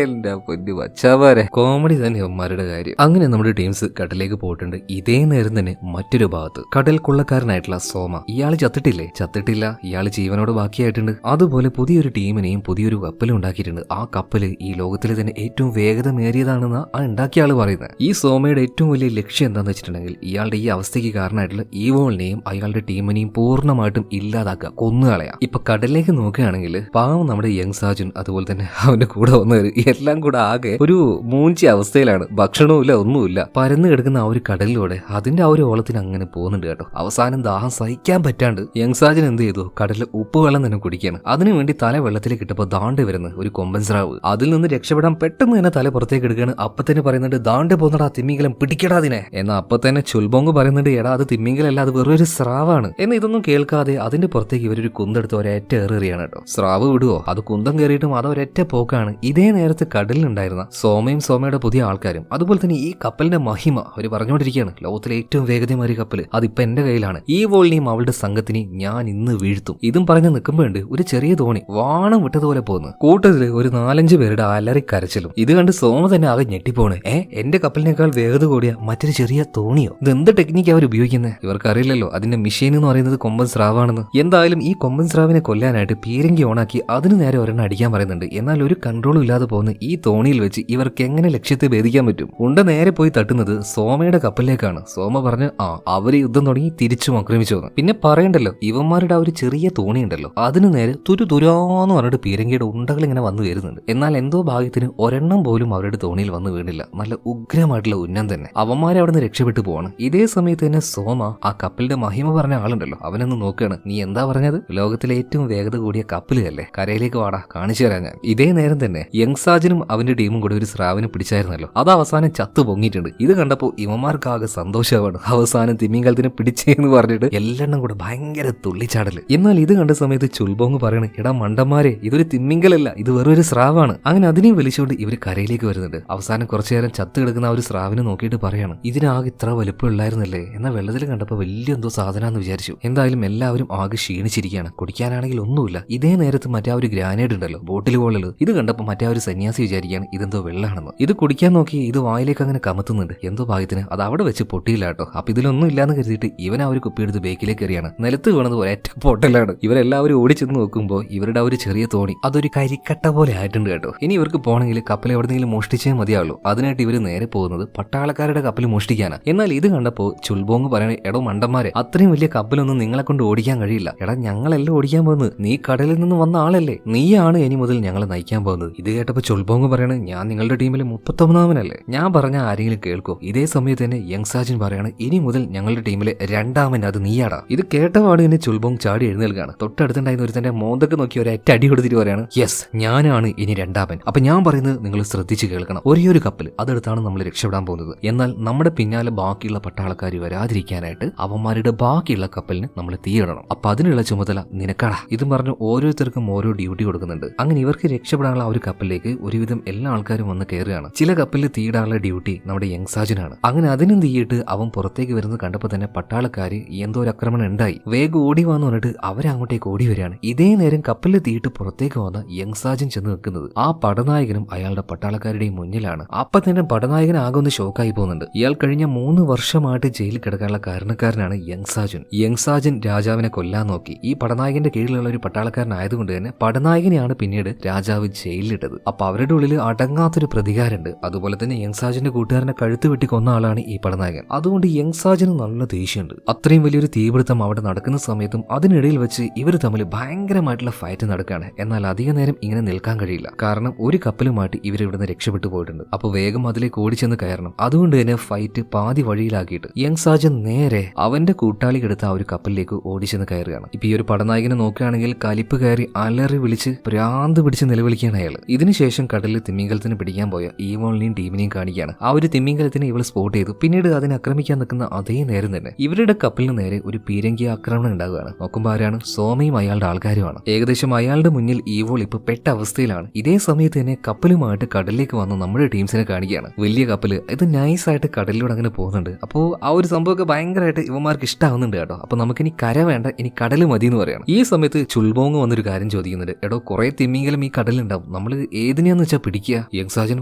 എന്റെ പൊന്നു വച്ചാവാരെ, കോമഡി തന്നെ ഇവന്മാരുടെ കാര്യം. അങ്ങനെ നമ്മുടെ ടീംസ് കടലിലേക്ക് പോയിട്ടുണ്ട്. ഇതേ നേരം തന്നെ മറ്റൊരു ഭാഗത്ത് കടൽ കൊള്ളക്കാരനായിട്ടുള്ള സോമ, ഇയാള് ചത്തിട്ടില്ല, ഇയാള് ജീവനോട് ബാക്കിയായിട്ടുണ്ട്. അതുപോലെ പുതിയൊരു ടീമിനെയും പുതിയൊരു കപ്പലും ഉണ്ടാക്കിയിട്ടുണ്ട്. ആ കപ്പല് ഈ ലോകത്തിലെ തന്നെ ഏറ്റവും വേഗതമേറിയതാണെന്ന് ആ ഉണ്ടാക്കിയ ആള് പറയുന്നത്. ഈ സോമയുടെ ഏറ്റവും വലിയ ലക്ഷ്യം എന്താണെന്ന് വെച്ചിട്ടുണ്ടെങ്കിൽ ഇയാളുടെ ഈ അവസ്ഥയ്ക്ക് കാരണമായിട്ടുള്ള ഈവോളിനെയും അയാളുടെ ടീമിനെയും പൂർണ്ണമായിട്ടും ഇല്ലാതാക്കുക, കൊന്നുകളയാം. ഇപ്പൊ കടലിലേക്ക് നോക്കുകയാണെങ്കിൽ പാവം നമ്മുടെ യങ് സാജൻ അതുപോലെ തന്നെ അവന്റെ കൂടെ വന്നവര് എല്ലാം കൂടെ ആകെ ഒരു മൂഞ്ചി അവസ്ഥയിലാണ്. ഭക്ഷണവും ഇല്ല, ഒന്നുമില്ല. പരന്നു കിടക്കുന്ന ആ ഒരു കടലിലൂടെ അതിന്റെ ആ ഒരു ഓളത്തിന് അങ്ങനെ പോകുന്നുണ്ട് കേട്ടോ. അവസാനം ദാഹം സഹിക്കാൻ പറ്റാണ്ട് യങ് സാജൻ എന്ത് ചെയ്തു, കടലിലെ ഉപ്പുവെള്ളം തന്നെ കുടിക്കുകയാണ്. അതിനുവേണ്ടി തല വെള്ളത്തിലേക്ക് ഇട്ടപ്പോൾ ദാണ്ട് വരുന്ന ഒരു കൊമ്പൻ സ്രാവ്. അതിൽ നിന്ന് രക്ഷപ്പെടാൻ പെട്ടെന്ന് തന്നെ തല പുറത്തേക്ക് എടുക്കുകയാണ്. അപ്പൊ തന്നെ പറയുന്നുണ്ട്, ദാണ്ട് പോന്നടാ തിമ്മിങ്കലം, പിടിക്കടാതിനെ. എന്നാൽ അപ്പൊ തന്നെ ചുൽബോങ് പറയുന്നുണ്ട്, എടാ അത് തിമ്മിങ്കലല്ല, അത് വെറൊരു സ്രാവാണ് എന്ന്. ഇതൊന്നും കേൾക്കാതെ അതിന്റെ പുറത്തേക്ക് ഇവരൊരു കുന്തെടുത്ത് ഒരൊറ്റ ഏറിയാണ് കേട്ടോ. സ്രാവ് വിടുവോ, അത് കുന്തം കയറിയിട്ടും അത് ഒരൊറ്റ പോക്കാണ്. ഇതേ നേരത്ത് കടലിലുണ്ടായിരുന്ന സോമയും സോമയുടെ പുതിയ ആൾക്കാരും അതുപോലെ തന്നെ ഈ കപ്പലിന്റെ മഹിമ അവർ പറഞ്ഞുകൊണ്ടിരിക്കുകയാണ്. ലോകത്തിലെ ഏറ്റവും വേഗതയേറിയ കപ്പൽ അതിപ്പോ എന്റെ കയ്യിലാണ്. ഈ വോളിനെയും അവളുടെ സംഘത്തിനെയും ഞാൻ ഇന്ന് വീഴ്ത്തും. ഇതും പറഞ്ഞ് നിൽക്കുമ്പോഴുണ്ട് ഒരു ചെറിയ തോണി വാണം വിട്ടതുപോലെ പോകുന്നു. കൂട്ടത്തില് ഒരു 4-5 പേരുടെ അലറി കരച്ചിലും. ഇത് കണ്ട് സോമ തന്നെ ആകെ ഞെട്ടിപ്പോണ്. എന്റെ കപ്പലിനേക്കാൾ വേഗത കൂടിയ മറ്റൊരു ചെറിയ തോണിയോ? ഇത് എന്ത് ടെക്നിക്കാ അവർ ഉപയോഗിക്കുന്നത്? ഇവർക്ക് അറിയില്ലല്ലോ അതിന്റെ മെഷീൻ എന്ന് പറയുന്നത് കൊമ്പൻ സ്രാവാണെന്ന്. എന്തായാലും ഈ കൊമ്പൻ സ്രാവിനെ കൊല്ലാനായിട്ട് പീരങ്കി ഓണാക്കി അതിന് നേരെ ഒരെണ്ണം അടിക്കാൻ പറയുന്നുണ്ട്. എന്നാൽ ഒരു കൺട്രോളും ഇല്ലാതെ പോകുന്ന ഈ തോണിയിൽ വെച്ച് ഇവർക്ക് എങ്ങനെ ലക്ഷ്യത്തെ ഭേദിക്കാൻ പറ്റും? ഉണ്ട നേരെ പോയി തട്ടുന്നത് സോമയുടെ കപ്പലിലേക്കാണ്. സോമ പറഞ്ഞ് അവര് യുദ്ധം തുടങ്ങി തിരിച്ചും ആക്രമിച്ചു വന്നു. പിന്നെ പറയണ്ടല്ലോ, ഇവന്മാരുടെ ആ ഒരു ചെറിയ തോണി ഉണ്ടല്ലോ അതിന് നേരെ തുരാന്ന് പറഞ്ഞിട്ട് പീരങ്കിയുടെ ഉണ്ടകൾ ഇങ്ങനെ വന്നു വരുന്നുണ്ട്. എന്നാൽ എന്തോ ഭാഗ്യത്തിന് ഒരെണ്ണം പോലും അവരുടെ തോണിയിൽ വന്നു വീണില്ല. നല്ല ഉഗ്രമായിട്ടുള്ള ഉന്നം തന്നെ. അവന്മാരെ അവിടെ നിന്ന് രക്ഷപ്പെട്ടു പോവാണ്. ഇതേ സമയത്ത് തന്നെ സോമ ആ കപ്പലിന്റെ മഹിമ പറഞ്ഞ ആളുണ്ടല്ലോ അവനൊന്ന് നോക്കുകയാണ്. നീ എന്താ പറഞ്ഞത്? ലോകത്തിലെ ഏറ്റവും വേഗത കൂടിയ കപ്പലുകല്ലേ, കരയിലേക്ക് വാടാ, കാണിച്ചു തരാൻ ഞാൻ. ഇതേ നേരം തന്നെ യങ് സാജനും അവന്റെ ടീമും കൂടെ ഒരു സ്രാവിനെ പിടിച്ചായിരുന്നല്ലോ, അത് അവസാനം ചത്തു പൊങ്ങിയിട്ടുണ്ട്. ഇത് കണ്ടപ്പോൾ ഇവന്മാർക്കാകെ സന്തോഷമാണ്. അവസാനം തിമ്മിങ്കലത്തിനെ പിടിച്ചേന്ന് പറഞ്ഞിട്ട് എല്ലെണ്ണം കൂടെ ഭയങ്കര തുള്ളിച്ചാടല്. എന്നാൽ ഇത് കണ്ട സമയത്ത് ചുൽബോങ് പറയണ, എടാ മണ്ടന്മാരെ, ഇതൊരു തിമ്മിങ്കലല്ല, ഇത് വെറൊരു സ്രാവാണ്. അങ്ങനെ അതിനെയും വലിച്ചുകൊണ്ട് ഇവർ കരയിലേക്ക് വരുന്നുണ്ട്. അവസാനം കുറച്ചു നേരം ചത്ത് കിടക്കുന്ന ആ ഒരു സ്രാവിനെ നോക്കിയിട്ട് പറയാണ്, ഇതിനാകെ ഇത്ര വലുപ്പം ഉള്ളായിരുന്നല്ലേ, എന്നാൽ വെള്ളത്തിൽ കണ്ടപ്പോൾ വലിയ എന്തോ സാധനമാണെന്ന് വിചാരിച്ചു. എന്തായാലും എല്ലാവരും ആകെ ക്ഷീണിച്ചിരിക്കുകയാണ്. കുടിക്കാനാണെങ്കിൽ ഒന്നുമില്ല. ഇതേ നേരത്ത് മറ്റേ ആ ഒരു ഗ്രാനേഡ് ഉണ്ടല്ലോ ബോട്ടിൽ പോളത്, ഇത് കണ്ടപ്പോൾ മറ്റേ ആ ഒരു സന്യാസി വിചാരിക്കുകയാണ് ഇതെന്തോ വെള്ളമാണെന്ന്. ഇത് കുടിക്കാൻ നോക്കി ഇത് വായിലേക്ക് അങ്ങനെ കമത്തുന്നുണ്ട്. എന്തോ ഭാഗ്യത്തിന് അത് അവിടെ വെച്ച് പൊട്ടിയില്ല കേട്ടോ. അപ്പൊ ഇതിലൊന്നും ഇല്ലാന്ന് കരുതിയിട്ട് ഇവൻ ആ ഒരു കുപ്പിയെടുത്ത് ബേക്കിലേക്ക് എറിയാണ്. നിലത്ത് വീണത് ഒരൊറ്റ പൊട്ടലാണ്. ഇവരെല്ലാവരും ഓടിച്ചെന്ന് നോക്കുമ്പോൾ ഇവരുടെ ആ ഒരു ചെറിയ തോണി അതൊരു കരിക്കട്ട പോലെ ആയിട്ടുണ്ട് കേട്ടോ. ഇനി ഇവർക്ക് പോകണമെങ്കിൽ കപ്പൽ എവിടെയെങ്കിലും മോഷ്ടിച്ചേ മതിയാവുള്ളൂ. അതിനായിട്ട് ഇവർ നേരെ പോകുന്നത് പട്ടാളക്കാരുടെ കപ്പൽ മോഷ്ടിക്കാനാണ്. എന്നാൽ ഇത് കണ്ടപ്പോൾ ചുൽബോങ് പറയണേ, എടോ മണ്ടന്മാരെ, അത്രയും വലിയ കപ്പലൊന്നും നിങ്ങളെ കൊണ്ട് ഓടിക്കാൻ കഴിയില്ല. എടാ ഞങ്ങളെല്ലാം ഓടിക്കാൻ പോകുന്നത്, നീ കടലിൽ നിന്ന് വന്ന ആളല്ലേ, നീയാണ് ഇനി മുതൽ ഞങ്ങളെ നയിക്കാൻ പോകുന്നത്. ഇത് കേട്ടപ്പോൾ ചുൽബോങ് പറയണേ, ഞാൻ നിങ്ങളുടെ ടീമിലെ 39-ാമനല്ലേ, ഞാൻ പറഞ്ഞ ആരെങ്കിലും കേൾക്കോ? ഇതേ സമയത്ത് തന്നെ യങ് സാജൻ പറയാണ്, ഇനി മുതൽ ഞങ്ങളുടെ ടീമിലെ 2-ാമൻ അത് നീയാടാ. ഇത് കേട്ടപാട് തന്നെ ചുൽബോങ് ചാടി എഴുന്നേൽക്കാണ്. തൊട്ടടുത്തുണ്ടായിരുന്ന ഒരു തന്റെ മോന്തൊക്കെ നോക്കി ഒരു അടി കൊടുത്തിട്ട് പറയാണ്, യെസ് ഞാനാണ് ഇനി 2-ാമൻ. അപ്പൊ ഞാൻ പറയുന്നത് നിങ്ങൾ ശ്രദ്ധിച്ച് കേൾക്കണം. ഒരേ ഒരു കപ്പൽ അതെടുത്താണ് നമ്മൾ രക്ഷപ്പെടാൻ പോകുന്നത്. എന്നാൽ നമ്മുടെ പിന്നാലെ ബാക്കിയുള്ള പട്ടാളക്കാർ വരാതിരിക്കാനായിട്ട് അവന്മാരുടെ ബാക്കിയുള്ള കപ്പലിന് നമ്മൾ തീയിടണം. അപ്പൊ അതിനുള്ള ചുമതല നിനക്കാടാ. ഇതും പറഞ്ഞു ഓരോരുത്തർക്കും ഓരോ ഡ്യൂട്ടി കൊടുക്കുന്നുണ്ട്. അങ്ങനെ ഇവർക്ക് രക്ഷപ്പെടാനുള്ള ആ ഒരു കപ്പലിലേക്ക് ഒരുവിധം എല്ലാ ആൾക്കാരും വന്ന് കയറുകയാണ്. ചില കപ്പലിൽ തീയിടാനുള്ള ഡ്യൂട്ടി നമ്മുടെ യങ് സാജനാണ്. അങ്ങനെ അതിനും തീയിട്ട് അവൻ പുറത്തേക്ക് വരുന്നത് കണ്ടപ്പോൾ തന്നെ പട്ടാളക്കാര് എന്തോ ഒരു ആക്രമണം ഉണ്ടായി, വേഗം ഓടി വന്ന് പറഞ്ഞിട്ട് അവരങ്ങോട്ടേക്ക് ഓടി വരികയാണ്. ഇതേ നേരം കപ്പലിൽ തീയിട്ട് പുറത്തേക്ക് വന്ന യങ് സാജൻ ചെന്ന് നിൽക്കുന്നത് ആ പടനായകനും അയാളുടെ പട്ടാളക്കാരുടെയും മുന്നിലാണ്. അപ്പൊ തന്നെ പടനായകൻ ആകെ ഒന്ന് ഷോക്കായി പോകുന്നുണ്ട്. ഇയാൾ കഴിഞ്ഞ 3 വർഷമായിട്ട് ജയിലിൽ കിടക്കാനുള്ള കാരണക്കാരനാണ് യങ് സാജൻ. യങ് സാജൻ രാജാവിനെ കൊല്ലാൻ നോക്കി. ഈ പടനായകന്റെ കീഴിലുള്ള ഒരു പട്ടാളക്കാരനായതുകൊണ്ട് തന്നെ പടനായകനെയാണ് പിന്നീട് രാജാവ് ജയിലിലിട്ടത്. അപ്പൊ അവരുടെ ഇവരുടെ ഉള്ളിൽ അടങ്ങാത്തൊരു പ്രതികാരമുണ്ട്. അതുപോലെ തന്നെ യങ്സാജിന്റെ കൂട്ടുകാരനെ കഴുത്ത് വെട്ടി കൊന്ന ആളാണ് ഈ പടനായകൻ. അതുകൊണ്ട് യങ്സാജിന് നല്ല ദേഷ്യമുണ്ട്. അത്രയും വലിയൊരു തീപിടുത്തം അവിടെ നടക്കുന്ന സമയത്തും അതിനിടയിൽ വെച്ച് ഇവർ തമ്മിൽ ഭയങ്കരമായിട്ടുള്ള ഫൈറ്റ് നടക്കുകയാണ്. എന്നാൽ അധിക നേരം ഇങ്ങനെ നിൽക്കാൻ കഴിയില്ല. കാരണം ഒരു കപ്പലുമായിട്ട് ഇവർ ഇവിടുന്ന് രക്ഷപ്പെട്ടു പോയിട്ടുണ്ട്. അപ്പോൾ വേഗം അതിലേക്ക് ഓടിച്ചെന്ന് കയറണം. അതുകൊണ്ട് തന്നെ ഫൈറ്റ് പാതി വഴിയിലാക്കിയിട്ട് യങ്സാജൻ നേരെ അവന്റെ കൂട്ടാളിക്കെടുത്ത ആ ഒരു കപ്പലിലേക്ക് ഓടിച്ചെന്ന് കയറുകയാണ്. ഇപ്പൊ ഈ ഒരു പടനായകനെ നോക്കുകയാണെങ്കിൽ കലിപ്പ് കയറി അലറി വിളിച്ച് ഭ്രാന്ത് പിടിച്ച് നിലവിളിക്കുകയാണ് അയാൾ. ഇതിനുശേഷം കടലിൽ തിമിംഗലത്തിനെ പിടിക്കാൻ പോയ ഈവോളിനെയും ടീമിനെയും കാണിക്കുകയാണ്. ആ ഒരു തിമിംഗലത്തിനെ ഇവൾ സ്പോട്ട് ചെയ്തു. പിന്നീട് അതിനെ ആക്രമിക്കാൻ നിൽക്കുന്ന അതേ നേരം തന്നെ ഇവരുടെ കപ്പലിന് നേരെ ഒരു പീരങ്കി ആക്രമണം ഉണ്ടാവുകയാണ്. നോക്കുമ്പോൾ ആരാണ്? സോമയും അയാളുടെ ആൾക്കാരുമാണ്. ഏകദേശം അയാളുടെ മുന്നിൽ ഈവോൾ ഇപ്പൊ പെട്ട അവസ്ഥയിലാണ്. ഇതേ സമയത്ത് തന്നെ കപ്പലുമായിട്ട് കടലിലേക്ക് വന്ന് നമ്മുടെ ടീംസിനെ കാണിക്കുകയാണ്. വലിയ കപ്പല് ഇത് നൈസായിട്ട് കടലിലൂടെ അങ്ങനെ പോകുന്നുണ്ട്. അപ്പോൾ ആ ഒരു സംഭവമൊക്കെ ഭയങ്കരമായിട്ട് ഇവന്മാർക്ക് ഇഷ്ടമാവുന്നുണ്ട് കേട്ടോ. അപ്പൊ നമുക്കിനി കര വേണ്ട, ഇനി കടൽ മതി എന്ന് പറയണം. ഈ സമയത്ത് ചുൽബോങ് വന്നൊരു കാര്യം ചോദിക്കുന്നുണ്ട്. എടോ കുറെ തിമിംഗലം ഈ കടലുണ്ടാവും, നമ്മൾ ഏതിനെയാന്ന് വെച്ചാൽ പിടിക്കുക. യങ്സാജൻ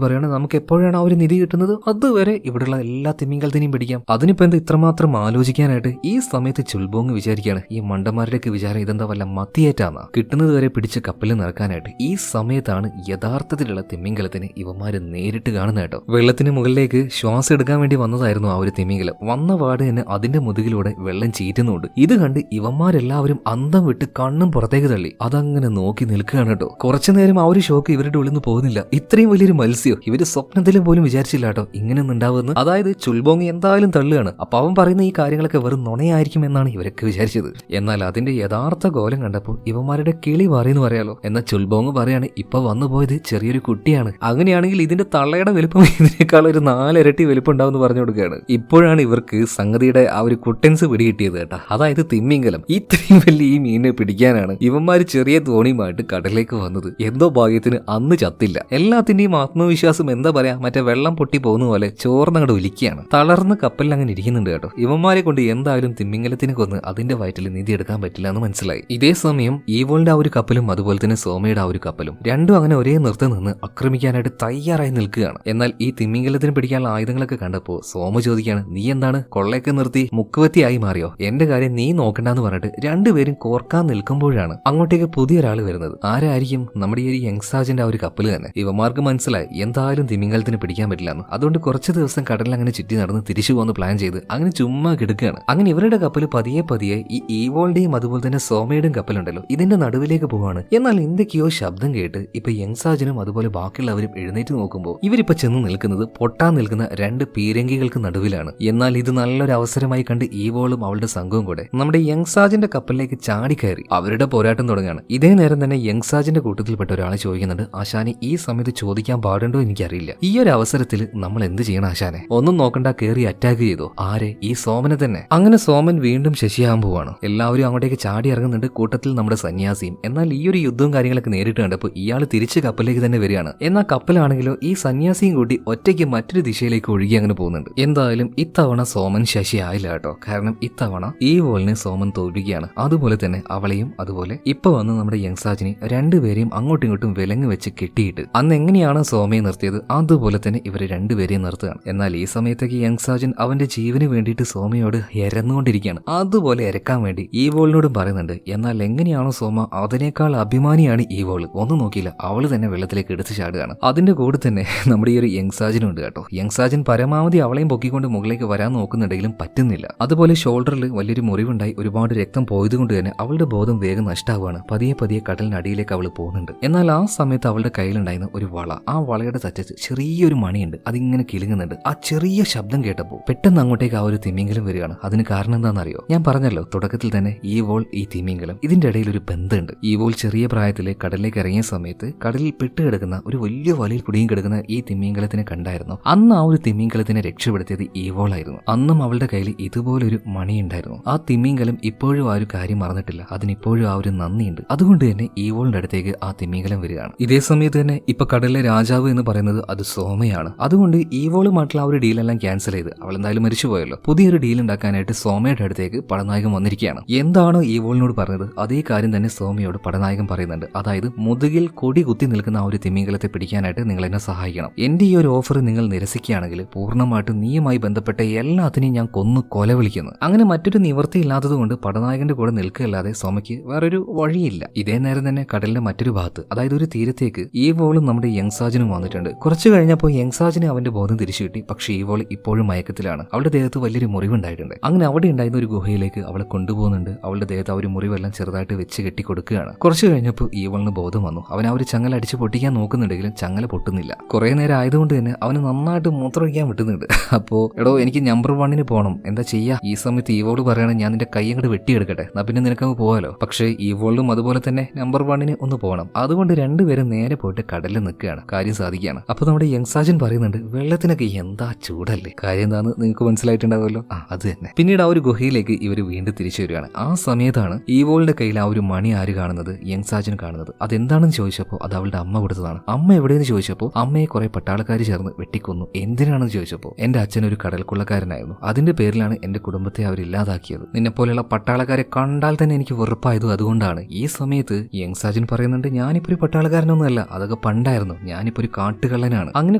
പറയാണ് നമുക്ക് എപ്പോഴാണ് ആ ഒരു നിധി കിട്ടുന്നത് അതുവരെ ഇവിടെയുള്ള എല്ലാ തിമിംഗലത്തിനെയും പിടിക്കാം. അതിനിപ്പോ എന്താ ഇത്രമാത്രം ആലോചിക്കാനായിട്ട്? ഈ സമയത്ത് ചുൽബോങ് വിചാരിക്കുകയാണ് ഈ മണ്ടന്മാരുടെയൊക്കെ വിചാരം ഇതെന്താ വല്ല മത്തിയേറ്റാന്നാ, കിട്ടുന്നത് വരെ പിടിച്ച് കപ്പലിൽ നിറക്കാനായിട്ട്. ഈ സമയത്താണ് യഥാർത്ഥത്തിലുള്ള തിമിംഗലത്തിന് ഇവന്മാര് നേരിട്ട് കാണുന്ന കേട്ടോ. വെള്ളത്തിന് മുകളിലേക്ക് ശ്വാസം എടുക്കാൻ വേണ്ടി വന്നതായിരുന്നു ആ ഒരു തിമിംഗലം. വന്ന പാട് തന്നെ അതിന്റെ മുതുകിലൂടെ വെള്ളം ചീറ്റുന്നുണ്ട്. ഇത് കണ്ട് ഇവന്മാരെല്ലാവരും അന്തം വിട്ട് കണ്ണും പുറത്തേക്ക് തള്ളി അതങ്ങനെ നോക്കി നിൽക്കുകയാണ് കേട്ടോ. കുറച്ചു നേരം ആ ഒരു ഷോക്ക് ഇവരുടെ ഉള്ളിൽ നിന്ന് പോകുന്നില്ല. ഇത്രയും വലിയൊരു മത്സ്യം ഇവര് സ്വപ്നത്തിലും പോലും വിചാരിച്ചില്ല കേട്ടോ ഇങ്ങനെയൊന്നും ഉണ്ടാവുമെന്ന്. അതായത് ചുൽബോങ് എന്തായാലും തള്ളുകയാണ്. അപ്പൊ അവൻ പറയുന്ന ഈ കാര്യങ്ങളൊക്കെ വെറും നുണയായിരിക്കും എന്നാണ് ഇവരൊക്കെ വിചാരിച്ചത്. എന്നാൽ അതിന്റെ യഥാർത്ഥ കോലം കണ്ടപ്പോൾ ഇവന്മാരുടെ കിളി പറയുന്നു പറയാലോ. എന്നാൽ ചുൽബോങ് പറയാണ് ഇപ്പൊ വന്നു പോയത് ചെറിയൊരു കുട്ടിയാണ്, അങ്ങനെയാണെങ്കിൽ ഇതിന്റെ തള്ളയുടെ വലുപ്പം ഇതിനേക്കാൾ ഒരു 4 ഇരട്ടി വലുപ്പം ഉണ്ടാവും എന്ന് പറഞ്ഞു കൊടുക്കുകയാണ്. ഇപ്പോഴാണ് ഇവർക്ക് സംഗതിയുടെ ആ ഒരു കുട്ടൻസ് പിടികിട്ടിയത് കേട്ടോ. അതായത് തിമിംഗലം ഇത്രയും വലിയ ഈ മീനിനെ പിടിക്കാനാണ് ഇവന്മാര് ചെറിയ തോണിയുമായിട്ട് കടലിലേക്ക് വന്നത്. എന്തോ ഭാഗ്യത്തിന് അന്ന് ചത്തില്ല. എല്ലാത്തിന്റെയും ആത്മവിശ്വാസം എന്താ പറയാ, മറ്റേ വെള്ളം പൊട്ടി പോകുന്ന പോലെ ചോർന്നങ്ങോട്ട് ഒലിക്കുകയാണ്. തളർന്ന് കപ്പലിൽ അങ്ങനെ ഇരിക്കുന്നുണ്ട് കേട്ടോ. ഇവന്മാരെ കൊണ്ട് എന്തായാലും തിമിംഗലത്തിനെ കൊന്ന് അതിന്റെ വയറ്റിൽ നിധി എടുക്കാൻ പറ്റില്ല എന്ന് മനസ്സിലായി. ഇതേ സമയം ഈവോളിന്റെ ആ ഒരു കപ്പലും അതുപോലെ തന്നെ സോമയുടെ ആ ഒരു കപ്പലും രണ്ടും അങ്ങനെ ഒരേ നിർത്തം നിന്ന് ആക്രമിക്കാനായിട്ട് തയ്യാറായി നിൽക്കുകയാണ്. എന്നാൽ ഈ തിമിംഗലത്തിന് പിടിക്കാനുള്ള ആയുധങ്ങളൊക്കെ കണ്ടപ്പോൾ സോമ ചോദിക്കുകയാണ് നീ എന്താണ് കൊള്ളയൊക്കെ നിർത്തി മുക്കുവത്തിയായി മാറിയോ, എന്റെ കാര്യം നീ നോക്കണ്ടെന്ന് പറഞ്ഞിട്ട് രണ്ടുപേരും കോർക്കാൻ നിൽക്കുമ്പോഴാണ് അങ്ങോട്ടേക്ക് പുതിയൊരാൾ വരുന്നത്. ആരായിരിക്കും? നമ്മുടെ ഈ ഒരു യങ്സാജിന്റെ ആ ഒരു കപ്പല് തന്നെ. ഇവന്മാർക്ക് മനസ്സിലായി എന്തായാലും തിമിംഗലത്തിന് പിടിക്കാൻ പറ്റില്ലെന്ന്. അതുകൊണ്ട് കുറച്ച് ദിവസം കടലിൽ അങ്ങനെ ചുറ്റി നടന്ന് തിരിച്ചു പോകുന്ന പ്ലാൻ ചെയ്ത് അങ്ങനെ ചുമ്മാ കിടക്കുകയാണ്. അങ്ങനെ ഇവരുടെ കപ്പല് പതിയെ പതിയെ ഈ ഈവോളുടെയും അതുപോലെ തന്നെ സോമയുടെയും കപ്പലുണ്ടല്ലോ ഇതിന്റെ നടുവിലേക്ക് പോവാണ്. എന്നാൽ എന്തൊക്കെയോ ശബ്ദം കേട്ട് ഇപ്പൊ യങ്സാജിനും അതുപോലെ ബാക്കിയുള്ളവരും എഴുന്നേറ്റ് നോക്കുമ്പോൾ ഇവരിപ്പോ ചെന്ന് നിൽക്കുന്നത് പൊട്ടാൻ നിൽക്കുന്ന 2 പീരങ്കികൾക്ക് നടുവിലാണ്. എന്നാൽ ഇത് നല്ലൊരു അവസരമായി കണ്ട് ഈവോളും അവളുടെ സംഘവും കൂടെ നമ്മുടെ യങ്സാജിന്റെ കപ്പലിലേക്ക് ചാടിക്കയറി അവരുടെ പോരാട്ടം തുടങ്ങുകയാണ്. ഇതേ നേരം തന്നെ യങ്സാജിന്റെ കൂട്ടത്തിൽപ്പെട്ട ഒരാളെ ചോദിക്കുന്നുണ്ട് ആശാനെ ഈ സമയത്ത് ചോദിക്കാൻ പാടുണ്ടോ എനിക്കറിയില്ല, ഈ ഒരു അവസരത്തിൽ നമ്മൾ എന്ത് ചെയ്യണം ആശാനെ? ഒന്നും നോക്കണ്ട കയറി അറ്റാക്ക് ചെയ്തോ. ആരെ? ഈ സോമനെ തന്നെ. അങ്ങനെ സോമൻ വീണ്ടും ശശിയാകാൻ പോവാണ്. എല്ലാവരും അങ്ങോട്ടേക്ക് ചാടി ഇറങ്ങുന്നുണ്ട്, കൂട്ടത്തിൽ നമ്മുടെ സന്യാസിയും. എന്നാൽ ഈ ഒരു യുദ്ധവും കാര്യങ്ങളൊക്കെ നേരിട്ട് കണ്ടപ്പോൾ ഇയാൾ തിരിച്ച് കപ്പലിലേക്ക് തന്നെ വരികയാണ്. എന്നാൽ കപ്പലാണെങ്കിലോ ഈ സന്യാസിയും കൂടി ഒറ്റയ്ക്ക് മറ്റൊരു ദിശയിലേക്ക് ഒഴുകി അങ്ങനെ പോകുന്നുണ്ട്. എന്തായാലും ഇത്തവണ സോമൻ ശശി ആയില്ല കേട്ടോ. കാരണം ഇത്തവണ ഈ വോളിനെ സോമൻ തോൽപ്പിക്കുകയാണ്. അതുപോലെ തന്നെ അവളെയും അതുപോലെ ഇപ്പൊ വന്ന് നമ്മുടെ യങ്സാജിനെ രണ്ടുപേരെയും അങ്ങോട്ടും ഇങ്ങോട്ടും വിലങ്ങ് വെച്ച് കെട്ടിയിട്ട് അന്ന് എങ്ങനെയാണ് സോമയെ നിർത്തിയത് അതുപോലെ തന്നെ ഇവരെ രണ്ടുപേരെയും നിർത്തുകയാണ്. എന്നാൽ ഈ സമയത്തേക്ക് യങ്സാജൻ അവന്റെ ജീവന് വേണ്ടിയിട്ട് സോമയോട് എരന്നുകൊണ്ടിരിക്കുകയാണ്. അതുപോലെ എരക്കാൻ വേണ്ടി ഈ വോളിനോടും പറയുന്നുണ്ട്. എന്നാൽ എങ്ങനെയാണോ സോമ അതിനേക്കാൾ അഭിമാനിയാണ് ഈ വോള്. ഒന്നും നോക്കിയില്ല, അവള് തന്നെ വെള്ളത്തിലേക്ക് എടുത്ത് ചാടുകയാണ്. അതിന്റെ കൂടെ തന്നെ നമ്മുടെ ഈ ഒരു യങ്സാജനും ഉണ്ട് കേട്ടോ. യങ്സാജൻ പരമാവധി അവളെയും പൊക്കിക്കൊണ്ട് മുകളിലേക്ക് വരാൻ നോക്കുന്നുണ്ടെങ്കിലും പറ്റുന്നില്ല. അതുപോലെ ഷോൾഡറിൽ വലിയൊരു മുറിവുണ്ടായി ഒരുപാട് രക്തം പോയതുകൊണ്ട് തന്നെ അവളുടെ ബോധം വേഗം നഷ്ടമാവുകയാണ്. പതിയെ പതിയെ കടലിനടിയിലേക്ക് അവൾ പോകുന്നുണ്ട്. എന്നാൽ ആ സമയത്ത് അവളുടെ കയ്യിലുണ്ടായിരുന്ന ഒരു വള, ആ വളയുടെ തറ്റത്ത് ചെറിയൊരു മണിയുണ്ട്, അതിങ്ങനെ കിളുങ്ങുന്നുണ്ട്. ആ ചെറിയ ശബ്ദം കേട്ടപ്പോൾ പെട്ടെന്ന് അങ്ങോട്ടേക്ക് ആ ഒരു തിമിംഗലം വരികയാണ്. അതിന് കാരണം എന്താണെന്നറിയോ? ഞാൻ പറഞ്ഞല്ലോ തുടക്കത്തിൽ തന്നെ ഈ വോൾ ഈ തിമിംഗലം ഇതിന്റെ ഇടയിൽ ഒരു ബന്ധമുണ്ട്. ഈ വോൾ ചെറിയ പ്രായത്തിലെ കടലിലേക്ക് ഇറങ്ങിയ സമയത്ത് കടലിൽ പെട്ടുകിടക്കുന്ന ഒരു വലിയ വലയിൽ കുടുങ്ങി കിടക്കുന്ന ഈ തിമിംഗലത്തിനെ കണ്ടായിരുന്നു. അന്ന് ആ ഒരു തിമിംഗലത്തിനെ രക്ഷപ്പെടുത്തിയത് ഈ വോൾ ആയിരുന്നു. അന്നും അവളുടെ കയ്യിൽ ഇതുപോലൊരു മണി ഉണ്ടായിരുന്നു. ആ തിമിംഗലം ഇപ്പോഴും ആ ഒരു കാര്യം മറന്നിട്ടില്ല, അതിനിപ്പോഴും ആ ഒരു നന്ദിയുണ്ട്. അതുകൊണ്ട് തന്നെ ഈ വോളിന്റെ അടുത്തേക്ക് ആ തിമിംഗലം വരികയാണ്. ഇതേ സമയത്ത് തന്നെ ഇപ്പൊ കടലിലെ രാജാവ് എന്ന് പറയുന്നത് അത് സോമയാണ്. അതുകൊണ്ട് ഈ വോളുമായിട്ടുള്ള ആ ഒരു ഡീലെല്ലാം ക്യാൻസൽ ചെയ്ത് അവൾ എന്തായാലും മരിച്ചുപോയല്ലോ. പുതിയൊരു ഡീൽ ഉണ്ടാക്കാനായിട്ട് സോമയുടെ അടുത്തേക്ക് പടനായകൻ വന്നിരിക്കുകയാണ്. എന്താണോ ഈ വോളിനോട് പറഞ്ഞത് അതേ കാര്യം തന്നെ സോമയോട് പടനായകൻ പറയുന്നുണ്ട്. അതായത് മുതുകിൽ കൊടി കുത്തി നിൽക്കുന്ന ആ ഒരു തിമിംഗലത്തെ പിടിക്കാനായിട്ട് നിങ്ങൾ എന്നെ സഹായിക്കണം. എന്റെ ഈ ഒരു ഓഫർ നിങ്ങൾ നിരസിക്കുകയാണെങ്കിൽ പൂർണ്ണമായിട്ടും നീയുമായി ബന്ധപ്പെട്ട എല്ലാത്തിനെയും ഞാൻ കൊന്നു കൊലവിളിക്കുന്നു. അങ്ങനെ മറ്റൊരു നിവൃത്തി ഇല്ലാത്തത് കൊണ്ട് പടനായകന്റെ കൂടെ നിൽക്കുകയല്ലാതെ സോമയ്ക്ക് വേറൊരു വഴിയില്ല. ഇതേ നേരം തന്നെ കടലിന്റെ മറ്റൊരു ഭാഗത്ത്, അതായത് ഒരു തീരത്തേക്ക് ഈ വോൾ ഈവോളും നമ്മുടെ യങ്സാജിനും വന്നിട്ടുണ്ട്. കുറച്ച് കഴിഞ്ഞപ്പോൾ യങ്സാജിന് അവന്റെ ബോധം തിരിച്ചു കിട്ടി. പക്ഷേ ഈവോൾ ഇപ്പോഴും മയക്കത്തിലാണ്. അവളുടെ ദേഹത്ത് വലിയൊരു മുറിവുണ്ടായിട്ടുണ്ട്. അങ്ങനെ അവിടെ ഉണ്ടായിരുന്ന ഒരു ഗുഹയിലേക്ക് അവളെ കൊണ്ടുപോകുന്നുണ്ട്. അവളുടെ ദേഹത്ത് ആ ഒരു മുറിവെല്ലാം ചെറുതായിട്ട് വെച്ച് കെട്ടി കൊടുക്കുകയാണ്. കുറച്ച് കഴിഞ്ഞപ്പോൾ ഈവളിന് ബോധം വന്നു. അവൻ ആ ഒരു ചങ്ങല അടിച്ച് പൊട്ടിക്കാൻ നോക്കുന്നുണ്ടെങ്കിലും ചങ്ങല പൊട്ടുന്നില്ല. കുറെ നേരം ആയതുകൊണ്ട് തന്നെ അവന് നന്നായിട്ട് മൂത്രമൊഴിക്കാൻ വിട്ടുന്നുണ്ട്. അപ്പോൾ എടോ എനിക്ക് നമ്പർ 1 പോകണം, എന്താ ചെയ്യാ? ഈ സമയത്ത് ഈവോള് പറയണം ഞാൻ നിന്റെ കൈ അങ്ങോട്ട് വെട്ടിയെടുക്കട്ടെ, എന്നാ പിന്നെ നിനക്കങ്ങ് പോകാലോ. പക്ഷേ ഈവോളും അതുപോലെ തന്നെ നമ്പർ 1 ഒന്ന് പോകണം. അതുകൊണ്ട് രണ്ടുപേരും നേരെ പോയിട്ട് കടലിൽ നിൽക്കുകയാണ്. കാര്യം സാധിക്കുകയാണ്. അപ്പോൾ നമ്മുടെ യങ്സാജൻ പറയുന്നുണ്ട്, വെള്ളത്തിനൊക്കെ എന്താ ചൂടല്ലേ. കാര്യം എന്താന്ന് നിങ്ങൾക്ക് മനസ്സിലായിട്ടുണ്ടാവുമല്ലോ. അത് തന്നെ. പിന്നീട് ആ ഒരു ഗുഹയിലേക്ക് ഇവർ വീണ്ടും തിരിച്ചു വരികയാണ്. ആ സമയത്താണ് ഈവോളിന്റെ കയ്യിൽ ആ ഒരു മണി ആര് കാണുന്നത്? യങ്സാജൻ കാണുന്നത്. അതെന്താണെന്ന് ചോദിച്ചപ്പോൾ അത് അവളുടെ അമ്മ കൊടുത്തതാണ്. അമ്മ എവിടെയെന്ന് ചോദിച്ചപ്പോൾ അമ്മയെ കുറെ പട്ടാളക്കാർ ചേർന്ന് വെട്ടിക്കൊന്നു. എന്തിനാണെന്ന് ചോദിച്ചപ്പോൾ എന്റെ അച്ഛൻ ഒരു കടൽ കൊള്ളക്കാരനായിരുന്നു, അതിന്റെ പേരിലാണ് എന്റെ കുടുംബത്തെ അവർ ഇല്ലാതാക്കിയത്. നിന്നെ പോലെയുള്ള പട്ടാളക്കാരെ കണ്ടാൽ തന്നെ എനിക്ക് വെറുപ്പായതും അതുകൊണ്ടാണ്. ഈ സമയത്ത് യങ്സാജൻ പറയുന്നുണ്ട്, ഞാനിപ്പോ ഒരു പട്ടാളക്കാരനൊന്നുമല്ല, അതൊക്കെ പണ്ടായിരുന്നു, ഞാനിപ്പോ ഒരു കാട്ടുകള്ളനാണ്. അങ്ങനെ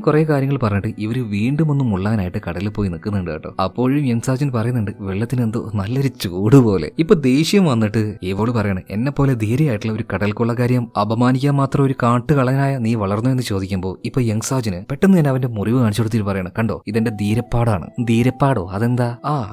കുറെ കാര്യങ്ങൾ പറഞ്ഞിട്ട് ഇവര് വീണ്ടും ഒന്ന് മുള്ളാനായിട്ട് കടലിൽ പോയി നിൽക്കുന്നുണ്ട് കേട്ടോ. അപ്പോഴും യങ്സാജൻ പറയുന്നുണ്ട്, വെള്ളത്തിന് എന്തോ നല്ലൊരു ചൂട് പോലെ. ഇപ്പൊ ദേഷ്യം വന്നിട്ട് ഇവള് പറയണേ, എന്നെ പോലെ ധീരയായിട്ടുള്ള ഒരു കടൽ കൊള്ളക്കാരിയും അപമാനിക്കാൻ മാത്രം ഒരു കാട്ടുകള്ളനായ നീ വളർന്നു എന്ന് ചോദിക്കുമ്പോൾ ഇപ്പൊ യങ്സാജിന് പെട്ടെന്ന് തന്നെ അവന്റെ മുറിവ് കാണിച്ചു കൊടുത്തിട്ട് പറയണം, കണ്ടോ ഇതെന്റെ ധീരപ്പാടാണ്. ധീരപ്പാടോ? അതെന്താ?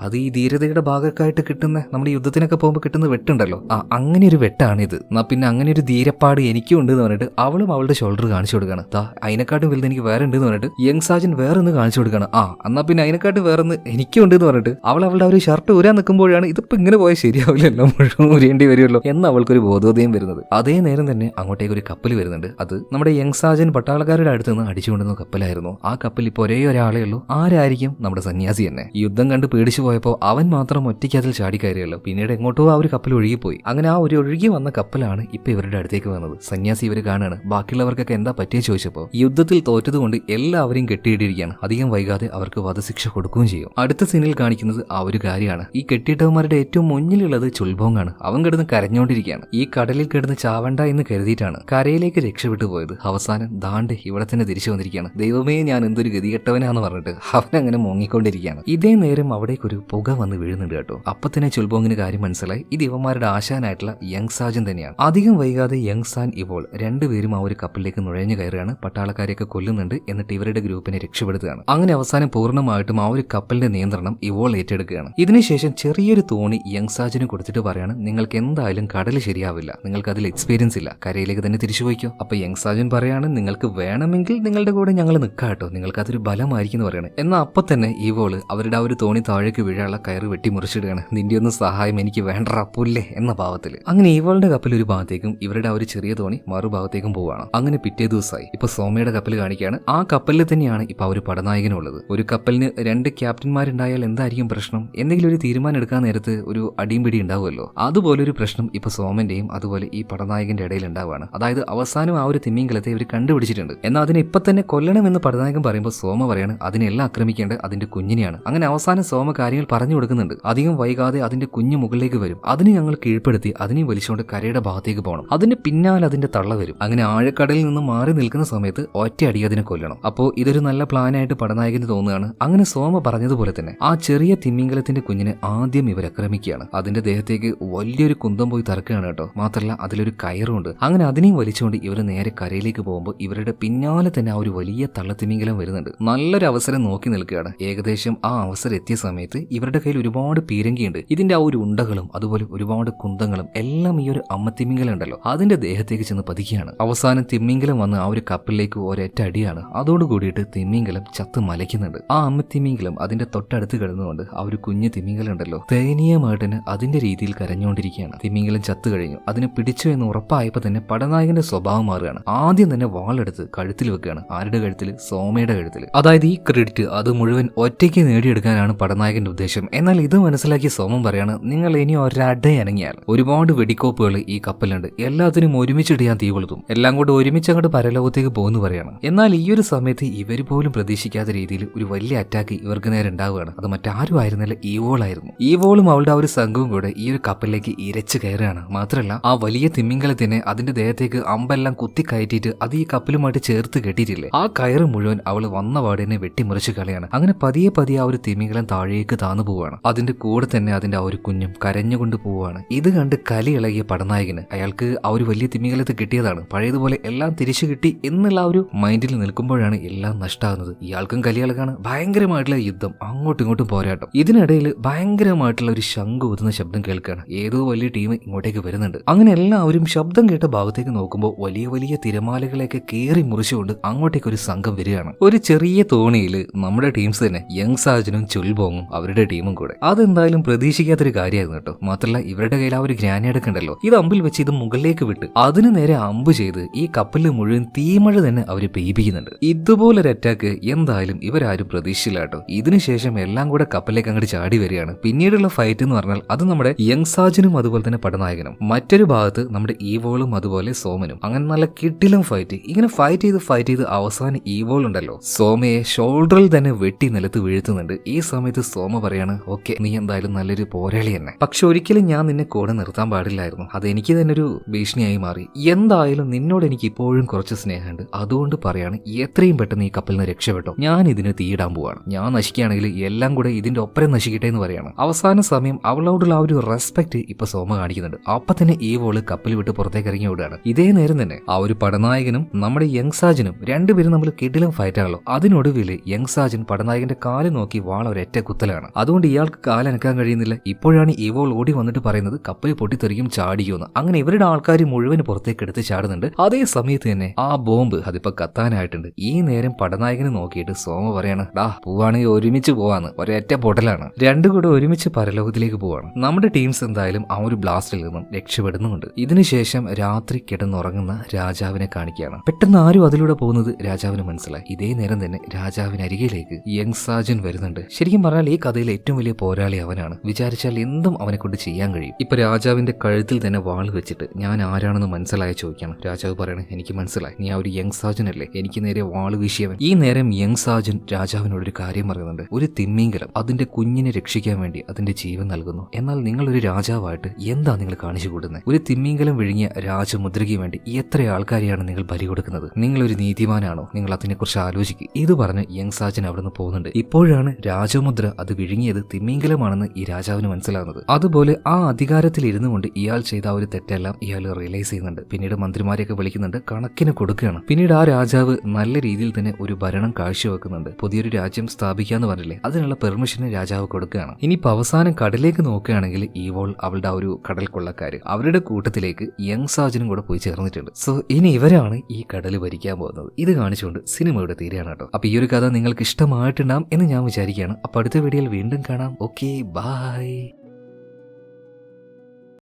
അത് ഈ ധീരതയുടെ ഭാഗമായിട്ട് കിട്ടുന്ന നമ്മുടെ യുദ്ധത്തിനൊക്കെ പോകുമ്പോൾ കിട്ടുന്ന വെട്ടുണ്ടല്ലോ, അങ്ങനെ ഒരു വെട്ടാണ് ഇത്. എന്നാ പിന്നെ അങ്ങനെ ഒരു ധീരപ്പാട് എനിക്കും ഉണ്ട് എന്ന് പറഞ്ഞിട്ട് അവളും അവളുടെ ഷോൾഡർ കാണിച്ചു കൊടുക്കുകയാണ്. അതിനെക്കാട്ടും വലുത് എനിക്ക് വേറെ ഉണ്ട് എന്ന് പറഞ്ഞിട്ട് യങ്സാജൻ വേറെ ഒന്ന് കാണിച്ചു കൊടുക്കുകയാണ്. എന്നാ പിന്നെ അതിനെക്കാട്ടും വേറെ ഒന്ന് എനിക്കും ഉണ്ട് എന്ന് പറഞ്ഞിട്ട് അവൾ അവളുടെ ഒരു ഷർട്ട് ഊരാൻ നിൽക്കുമ്പോഴാണ് ഇതിപ്പോ ഇങ്ങനെ പോയാൽ ശരിയാവില്ലല്ലോ, മുഴുവൻ ഊരേണ്ടി വരുമല്ലോ എന്ന് അവൾക്കൊരു ബോധോദയം വരുന്നത്. അതേ നേരം തന്നെ അങ്ങോട്ടേക്ക് ഒരു കപ്പൽ വരുന്നുണ്ട്. അത് നമ്മുടെ യങ്സാജൻ പട്ടാളക്കാരുടെ അടുത്ത് നിന്ന് അടിച്ചുകൊണ്ടുവന്ന കപ്പലായിരുന്നു. ആ കപ്പൽ ഇപ്പോൾ ഒരേ ഒരാളേ ഉള്ളൂ. ആരായിരിക്കും? നമ്മുടെ സന്യാസി തന്നെ. യുദ്ധം കണ്ട് പേടിച്ചു പോയപ്പോൾ അവൻ മാത്രം ഒറ്റയ്ക്ക് അതിൽ ചാടിക്കയറിയല്ലോ. പിന്നീട് എങ്ങോട്ടോ ആ ഒരു കപ്പൽ ഒഴുകിപ്പോയി. അങ്ങനെ ആ ഒരു ഒഴുകി വന്ന കപ്പലാണ് ഇപ്പൊ ഇവരുടെ അടുത്തേക്ക് വന്നത്. സന്യാസി ഇവർ കാണാണ്. ബാക്കിയുള്ളവർക്കൊക്കെ എന്താ പറ്റിയ ചോദിച്ചപ്പോൾ യുദ്ധത്തിൽ തോറ്റതുകൊണ്ട് എല്ലാവരെയും കെട്ടിയിട്ടിരിക്കുകയാണ്. അധികം വൈകാതെ അവർക്ക് വധശിക്ഷ കൊടുക്കുകയും ചെയ്യും. അടുത്ത സീനിൽ കാണിക്കുന്നത് ആ ഒരു കാര്യമാണ്. ഈ കെട്ടിയിട്ടവന്മാരുടെ ഏറ്റവും മുന്നിലുള്ളത് ചുൽബോങ്ങാണ്. അവൻ കിടന്ന് കരഞ്ഞോണ്ടിരിക്കുകയാണ്. ഈ കടലിൽ കിടന്ന് ചാവണ്ട എന്ന് കരുതിയിട്ടാണ് കരയിലേക്ക് രക്ഷപ്പെട്ടു പോയത്. അവസാനം ദാണ്ട് ഇവിടെ തന്നെ തിരിച്ചു വന്നിരിക്കുകയാണ്. ദൈവമേ ഞാൻ എന്തൊരു ഗതികെട്ടവനാന്ന് പറഞ്ഞിട്ട് അവൻ അങ്ങനെ മുങ്ങിക്കൊണ്ടിരിക്കുകയാണ്. ഇതേ നേരം അവിടേക്കൊരു പുക വന്ന് വീഴുന്നുണ്ട് കേട്ടോ. അപ്പൊ തന്നെ ചുൽബോങ്ങിന് കാര്യം മനസ്സിലായി, ഇത് ഇവന്മാരുടെ ആശാനായിട്ടുള്ള യങ്സാജൻ തന്നെയാണ്. അധികം വൈകാതെ യങ്സാൻ ഇവോൾ രണ്ടുപേരും ആ ഒരു കപ്പലിലേക്ക് നുഴഞ്ഞു കയറുകയാണ്. പട്ടാളക്കാരെയൊക്കെ കൊല്ലുന്നുണ്ട്. എന്നിട്ട് ഇവരുടെ ഗ്രൂപ്പിനെ രക്ഷപ്പെടുത്തുകയാണ്. അങ്ങനെ അവസാനം പൂർണ്ണമായിട്ടും ആ ഒരു കപ്പലിന്റെ നിയന്ത്രണം ഇവോൾ ഏറ്റെടുക്കുകയാണ്. ഇതിനുശേഷം ചെറിയൊരു തോണി യങ്സാജിന് കൊടുത്തിട്ട് പറയാണ്, നിങ്ങൾക്ക് എന്തായാലും കടൽ ശരിയാവില്ല, നിങ്ങൾക്ക് അതിൽ എക്സ്പീരിയൻസ് ഇല്ല, കരയിലേക്ക് തന്നെ തിരിച്ചു പോയിക്കോ. അപ്പൊ യങ്സാജൻ പറയാണ്, നിങ്ങൾക്ക് വേണമെങ്കിൽ നിങ്ങളുടെ കൂടെ ഞങ്ങൾ നിൽക്കാട്ടോ, നിങ്ങൾക്ക് അതൊരു ബലമായിരിക്കും എന്ന് പറയണം. എന്നാൽ അപ്പൊ തന്നെ ഇവോള് അവരുടെ ആ ഒരു തോണി താഴേക്ക് വീഴാനുള്ള കയറ് വെട്ടി മുറിച്ചിടുകയാണ്. നിന്റെ ഒന്നും സഹായം എനിക്ക് വേണ്ട പുല്ലേ എന്ന ഭാവത്തിൽ. അങ്ങനെ ഇവളുടെ കപ്പൽ ഒരു ഭാഗത്തേക്കും ഇവരുടെ ആ ഒരു ചെറിയ തോണി മറുഭാഗത്തേക്കും പോവാണ്. അങ്ങനെ പിറ്റേ ദിവസമായി ഇപ്പൊ സോമയുടെ കപ്പൽ കാണിക്കുകയാണ്. ആ കപ്പലിൽ തന്നെയാണ് ഇപ്പൊ ആ ഒരു പടനായകനുള്ളത്. ഒരു കപ്പലിന് 2 ക്യാപ്റ്റന്മാരുണ്ടായാൽ എന്തായിരിക്കും പ്രശ്നം? എന്തെങ്കിലും ഒരു തീരുമാനം എടുക്കാൻ നേരത്ത് ഒരു അടിയും പിടി ഉണ്ടാവുമല്ലോ. അതുപോലെ ഒരു പ്രശ്നം ഇപ്പൊ സോമന്റെയും അതുപോലെ ഈ പടനായകന്റെ ഇടയിൽ ഉണ്ടാവുകയാണ്. അതായത് അവസാനം ആ ഒരു തിമിംഗലത്തെ ഇവർ കണ്ടുപിടിച്ചിട്ടുണ്ട്. എന്നാൽ അതിനെ ഇപ്പൊ തന്നെ കൊല്ലണമെന്ന് പടനായകൻ പറയുമ്പോൾ സോമ പറയാണ്, അതിനെല്ലാം ആക്രമിക്കേണ്ടത് അതിന്റെ കുഞ്ഞിനെയാണ്. അങ്ങനെ അവസാനം സോമ കാര്യങ്ങൾ പറഞ്ഞു കൊടുക്കുന്നുണ്ട്. അധികം വൈകാതെ അതിന്റെ കുഞ്ഞ് മുകളിലേക്ക് വരും. അതിനെ ഞങ്ങൾ കീഴ്പ്പെടുത്തി അതിനെ വലിച്ചുകൊണ്ട് കരയുടെ ഭാഗത്തേക്ക് പോകണം. അതിന് പിന്നാലെ അതിന്റെ തള്ള വരും. അങ്ങനെ ആഴക്കടലിൽ നിന്ന് മാറി നിൽക്കുന്ന സമയത്ത് ഒറ്റയടി അതിനെ കൊല്ലണം. അപ്പോൾ ഇതൊരു നല്ല പ്ലാനായിട്ട് പടനായകന് തോന്നുകയാണ്. അങ്ങനെ സോമ പറഞ്ഞതുപോലെ തന്നെ ആ ചെറിയ തിമിംഗലത്തിന്റെ കുഞ്ഞിനെ ആദ്യം ഇവർ ആക്രമിക്കുകയാണ്. അതിന്റെ ദേഹത്തേക്ക് വലിയൊരു കുന്തം പോയി തറക്കുകയാണ് കേട്ടോ. മാത്രമല്ല അതിലൊരു കയറുണ്ട്. അങ്ങനെ അതിനെയും വലിച്ചുകൊണ്ട് ഇവർ നേരെ കരയിലേക്ക് പോകുമ്പോൾ ഇവരുടെ പിന്നാലെ തന്നെ ആ ഒരു വലിയ തള്ളത്തിമിംഗലം വരുന്നുണ്ട്. നല്ലൊരു അവസരം നോക്കി നിൽക്കുകയാണ്. ഏകദേശം ആ അവസരം എത്തിയ സമയത്ത് ഇവരുടെ കയ്യിൽ ഒരുപാട് പീരങ്കിയുണ്ട്. ഇതിന്റെ ആ ഒരു ഉണ്ടകളും അതുപോലെ ഒരുപാട് കുന്തങ്ങളും എല്ലാം ഈ ഒരു അമ്മത്തിമിംഗലം ഉണ്ടല്ലോ അതിന്റെ ദേഹത്തേക്ക് ചെന്ന് പതിക്കുകയാണ്. അവസാനം തിമിംഗലം വന്ന് ആ ഒരു കപ്പലിലേക്ക് ഒരൊറ്റ അടിയാണ്. അതോട് കൂടിയിട്ട് തിമിംഗലം ചത്ത് മലയ്ക്കുന്നുണ്ട്. ആ അമ്മത്തിമിംഗലം അതിന്റെ തൊട്ടടുത്ത് കിടന്നുകൊണ്ട് ആ ഒരു കുഞ്ഞു തിമിംഗലം ഉണ്ടല്ലോ ദയനീയമായിട്ട് അതിന്റെ രീതിയിൽ കരഞ്ഞുകൊണ്ടിരിക്കുകയാണ്. തിമിംഗലം ചത്തു കഴിഞ്ഞു. അതിനെ പിടിച്ചു എന്ന് ഉറപ്പായപ്പോ തന്നെ പടനായകന്റെ സ്വഭാവം മാറുകയാണ്. ആദ്യം തന്നെ വാളെടുത്ത് കഴുത്തിൽ വെക്കുകയാണ്. ആരുടെ കഴുത്തിൽ? സോമയുടെ കഴുത്തിൽ. അതായത് ഈ ക്രെഡിറ്റ് അത് മുഴുവൻ ഒറ്റയ്ക്ക് നേടിയെടുക്കാനാണ് പടനായകന്റെ ഉദ്ദേശം. എന്നാൽ ഇത് മനസ്സിലാക്കിയ സോമൻ പറയാണ്, നിങ്ങൾ ഇനി ഒരട അനങ്ങിയാൽ ഒരുപാട് വെടിക്കോപ്പുകൾ ഈ കപ്പലുണ്ട്, എല്ലാത്തിനും ഒരുമിച്ചിട്ട് ഞാൻ തീ കൊളുത്തും, എല്ലാം കൂടെ ഒരുമിച്ച് അങ്ങോട്ട് പരലോകത്തേക്ക് പോകുന്നു പറയാണ്. എന്നാൽ ഈ ഒരു സമയത്ത് ഇവർ പോലും പ്രതീക്ഷിക്കാത്ത രീതിയിൽ ഒരു വലിയ അറ്റാക്ക് ഇവർക്ക് നേരെ ഉണ്ടാവുകയാണ്. അത് മറ്റാരും ആയിരുന്നില്ല, ഈവോളായിരുന്നു. ഈവോളും അവളുടെ ആ ഒരു സംഘവും കൂടെ ഈ ഒരു കപ്പലിലേക്ക് ഇരച്ചു കയറുകയാണ്. മാത്രമല്ല ആ വലിയ തിമിംഗലത്തിനെ അതിന്റെ ദേഹത്തേക്ക് അമ്പെല്ലാം കുത്തി കയറ്റിയിട്ട് അത് ഈ കപ്പലുമായിട്ട് ചേർത്ത് കെട്ടിയിട്ടില്ലേ, ആ കയറ് മുഴുവൻ അവൾ വന്ന പാടിനെ വെട്ടിമുറിച്ച് കളയാണ്. അങ്ങനെ പതിയെ പതിയെ ആ ഒരു തിമിംഗലം താഴേക്ക് താന്നു പോവുകയാണ്. അതിന്റെ കൂടെ തന്നെ അതിന്റെ ആ ഒരു കുഞ്ഞും കരഞ്ഞുകൊണ്ട് പോവുകയാണ്. ഇത് കണ്ട് കലി ഇളകിയ പടനായകന് അയാൾക്ക് ആ ഒരു വലിയ തിമിംഗലത്തെ കിട്ടിയതാണ്. പഴയതുപോലെ എല്ലാം തിരിച്ചു പലിശ കിട്ടി എന്നുള്ള ആ ഒരു മൈൻഡിൽ നിൽക്കുമ്പോഴാണ് എല്ലാം നഷ്ടമാകുന്നത്. ഇയാൾക്കും കലിയാൾക്കാണ് ഭയങ്കരമായിട്ടുള്ള യുദ്ധം, അങ്ങോട്ടും ഇങ്ങോട്ടും പോരാട്ടം. ഇതിനിടയിൽ ഭയങ്കരമായിട്ടുള്ള ഒരു ശംഖ് ഊതുന്ന ശബ്ദം കേൾക്കുകയാണ്. ഏതോ വലിയ ടീം ഇങ്ങോട്ടേക്ക് വരുന്നുണ്ട്. അങ്ങനെ എല്ലാവരും ശബ്ദം കേട്ട ഭാഗത്തേക്ക് നോക്കുമ്പോൾ വലിയ വലിയ തിരമാലകളെയൊക്കെ കേറി മുറിച്ചുകൊണ്ട് അങ്ങോട്ടേക്ക് ഒരു സംഘം വരികയാണ്. ഒരു ചെറിയ തോണിയിൽ നമ്മുടെ ടീംസ് തന്നെ യങ് സാജനും ചുൽബോങ്ങും അവരുടെ ടീമും കൂടെ. അതെന്തായാലും പ്രതീക്ഷിക്കാത്തൊരു കാര്യമായിരുന്നു കേട്ടോ. മാത്രമല്ല ഇവരുടെ കയ്യിൽ ആ ഒരു ഗ്രാനേഡ് ഒക്കെ ഉണ്ടല്ലോ, ഇത് അമ്പിൽ വെച്ച് ഇത് മുകളിലേക്ക് വിട്ട് അതിന് നേരെ അമ്പ് ചെയ്ത് ഈ കപ്പലിൽ മുഴുവൻ തീമഴ തന്നെ അവര് പെയ്യിപ്പിക്കുന്നുണ്ട്. ഇതുപോലൊരു അറ്റാക്ക് എന്തായാലും ഇവരാരും പ്രതീക്ഷിച്ചില്ല കേട്ടോ. ഇതിനുശേഷം എല്ലാം കൂടെ കപ്പലിലേക്ക് അങ്ങോട്ട് ചാടി വരികയാണ്. പിന്നീടുള്ള ഫൈറ്റ് എന്ന് പറഞ്ഞാൽ അത് നമ്മുടെ യങ് സാജനും അതുപോലെ തന്നെ പടനായകനും, മറ്റൊരു ഭാഗത്ത് നമ്മുടെ ഈവോളും അതുപോലെ സോമനും. അങ്ങനെ നല്ല കിടിലം ഫൈറ്റ്. ഇങ്ങനെ ഫൈറ്റ് ചെയ്ത് അവസാനം ഈവോൾ ഉണ്ടല്ലോ സോമയെ ഷോൾഡറിൽ തന്നെ വെട്ടി നിലത്ത് വീഴ്ത്തുന്നുണ്ട്. ഈ സമയത്ത് സോമ പറയാണ്, ഓക്കെ നീ എന്തായാലും നല്ലൊരു പോരാളി തന്നെ, പക്ഷെ ഒരിക്കലും ഞാൻ നിന്നെ കൂടെ നിർത്താൻ പാടില്ലായിരുന്നു. അതെനിക്ക് തന്നെ ഒരു ഭീഷണിയായി മാറി. എന്തായാലും നിന്നോട് എനിക്ക് ഇപ്പോഴും കുറച്ച് സ്നേഹമുണ്ട്, അതുകൊണ്ട് പറയാണ് എത്രയും പെട്ടെന്ന് ഈ കപ്പലിൽ നിന്ന് രക്ഷപ്പെട്ടോ. ഞാൻ ഇതിന് തീയിടാൻ പോവാണ്. ഞാൻ നശിക്കുകയാണെങ്കിൽ എല്ലാം കൂടെ ഇതിന്റെ ഒപ്പരം നശിക്കട്ടെ എന്ന് പറയാണ്. അവസാന സമയം അവളോടുള്ള ആ ഒരു റെസ്പെക്ട് ഇപ്പൊ സോമ കാണിക്കുന്നുണ്ട്. അപ്പൊ തന്നെ ഈ വോള് കപ്പൽ വിട്ട് പുറത്തേക്ക് ഇറങ്ങി ഓടുകയാണ്. ഇതേ നേരം തന്നെ ആ ഒരു പടനായകനും നമ്മുടെ യങ് സാജനും രണ്ടുപേരും നമ്മൾ കിടിലം ഫൈറ്റ് ആണല്ലോ. അതിനൊടുവിൽ യങ് സാജൻ പടനായകന്റെ കാല് നോക്കി വാള ഒരൊറ്റ കുത്തലാണ്. അതുകൊണ്ട് ഇയാൾക്ക് കാലനക്കാൻ കഴിയുന്നില്ല. ഇപ്പോഴാണ് ഇവോൾ ഓടി വന്നിട്ട് പറയുന്നത് കപ്പൽ പൊട്ടിത്തെറിക്കും ചാടിയോന്ന്. അങ്ങനെ ഇവരുടെ ആൾക്കാർ മുഴുവൻ പുറത്തേക്ക് എടുത്ത് ചാടുന്നുണ്ട്. അതേ സമയത്ത് തന്നെ ആ ബോംബ് അതിപ്പോ കത്താനായിട്ടുണ്ട്. ഈ നേരം പടനായകന് നോക്കിയിട്ട് സോമ പറയാണ്, പോവാണെങ്കിൽ ഒരുമിച്ച് പോവാന്ന്. ഒരൊറ്റ പൊട്ടലാണ്. രണ്ടും കൂടെ ഒരുമിച്ച് പരലോകത്തിലേക്ക് പോവാണ്. നമ്മുടെ ടീംസ് എന്തായാലും ആ ഒരു ബ്ലാസ്റ്റിൽ നിന്നും രക്ഷപ്പെടുന്നുമുണ്ട്. ഇതിനുശേഷം രാത്രി കിടന്നുറങ്ങുന്ന രാജാവിനെ കാണിക്കുകയാണ്. പെട്ടെന്ന് ആരും അതിലൂടെ പോകുന്നത് രാജാവിന് മനസ്സിലായി. ഇതേ നേരം തന്നെ രാജാവിന് അരികിലേക്ക് യങ് സാജൻ വരുന്നുണ്ട്. ശരിക്കും പറഞ്ഞാൽ ഈ കഥയിലെ ഏറ്റവും വലിയ പോരാളി അവനാണ്. വിചാരിച്ചാൽ എന്തും അവനെ കൊണ്ട് ചെയ്യാൻ കഴിയും. ഇപ്പൊ രാജാവിന്റെ കഴുത്തിൽ തന്നെ വാൾ വെച്ചിട്ട് ഞാൻ ആരാണെന്ന് മനസ്സിലായി ചോദിക്കണം. രാജാവ് പറയണേ, എനിക്ക് മനസ്സിലായി, നീ ആ ഒരു യങ് സാജൻ അല്ലേ, എനിക്ക് നേരെ വാൾ വീശിയവൻ. ഈ നേരം യങ് സാജൻ രാജാവിനോട് ഒരു കാര്യം പറയുന്നുണ്ട്. ഒരു തിമ്മിങ്കലം അതിന്റെ കുഞ്ഞിനെ രക്ഷിക്കാൻ വേണ്ടി അതിന്റെ ജീവൻ നൽകുന്നു. എന്നാൽ നിങ്ങളൊരു രാജാവായിട്ട് എന്താ നിങ്ങൾ കാണിച്ചു കൂട്ടുന്നത്? ഒരു തിമ്മിങ്കലം വിഴുങ്ങിയ രാജമുദ്രയ്ക്ക് വേണ്ടി എത്ര ആൾക്കാരെയാണ് നിങ്ങൾ ബലി കൊടുക്കുന്നത്? നിങ്ങളൊരു നീതിമാനാണോ? നിങ്ങൾ അതിനെക്കുറിച്ച് ആലോചിക്കുക. ഇത് പറഞ്ഞ് യങ് സാജൻ അവിടെ നിന്ന് പോകുന്നുണ്ട്. ഇപ്പോഴാണ് രാജമുദ്ര അത് വിഴുങ്ങിയത് തിമ്മിങ്കലമാണെന്ന് ഈ രാജാവിന് മനസ്സിലാകുന്നത്. അതുപോലെ ആ അധികാരത്തിൽ ഇരുന്നു കൊണ്ട് ഇയാൾ ചെയ്ത ആ ഒരു തെറ്റെല്ലാം ഇയാൾ റിയലൈസ് ചെയ്യുന്നുണ്ട്. പിന്നീട് മന്ത്രിമാരെയൊക്കെ വിളിക്കുന്നുണ്ട്, കണക്കിന് കൊടുക്കുകയാണ്. പിന്നീട് ആ രാജാവ് നല്ല രീതിയിൽ തന്നെ ഒരു ഭരണം കാഴ്ചവെക്കുന്നുണ്ട്. പുതിയൊരു രാജ്യം സ്ഥാപിക്കാന്ന് പറഞ്ഞില്ലേ, അതിനുള്ള പെർമിഷന് രാജാവ് കൊടുക്കുകയാണ്. ഇനിയിപ്പോ അവസാനം കടലേക്ക് നോക്കുകയാണെങ്കിൽ ഈവോൾ അവളുടെ ആ ഒരു കടൽ കൊള്ളക്കാര് അവരുടെ കൂട്ടത്തിലേക്ക് യങ് സാജനും കൂടെ പോയി ചേർന്നിട്ടുണ്ട്. സോ ഇനി ഇവരാണ് ഈ കടൽ ഭരിക്കാൻ പോകുന്നത്. ഇത് കാണിച്ചുകൊണ്ട് സിനിമയുടെ തീരെയാണ് കേട്ടോ. അപ്പൊ ഈ ഒരു കഥ നിങ്ങൾക്ക് ഇഷ്ടമായിട്ടുണ്ടാകും എന്ന് ഞാൻ വിചാരിക്കുകയാണ്. അപ്പൊ അടുത്ത വീഡിയോയിൽ വീണ്ടും കാണാം. Okay, by.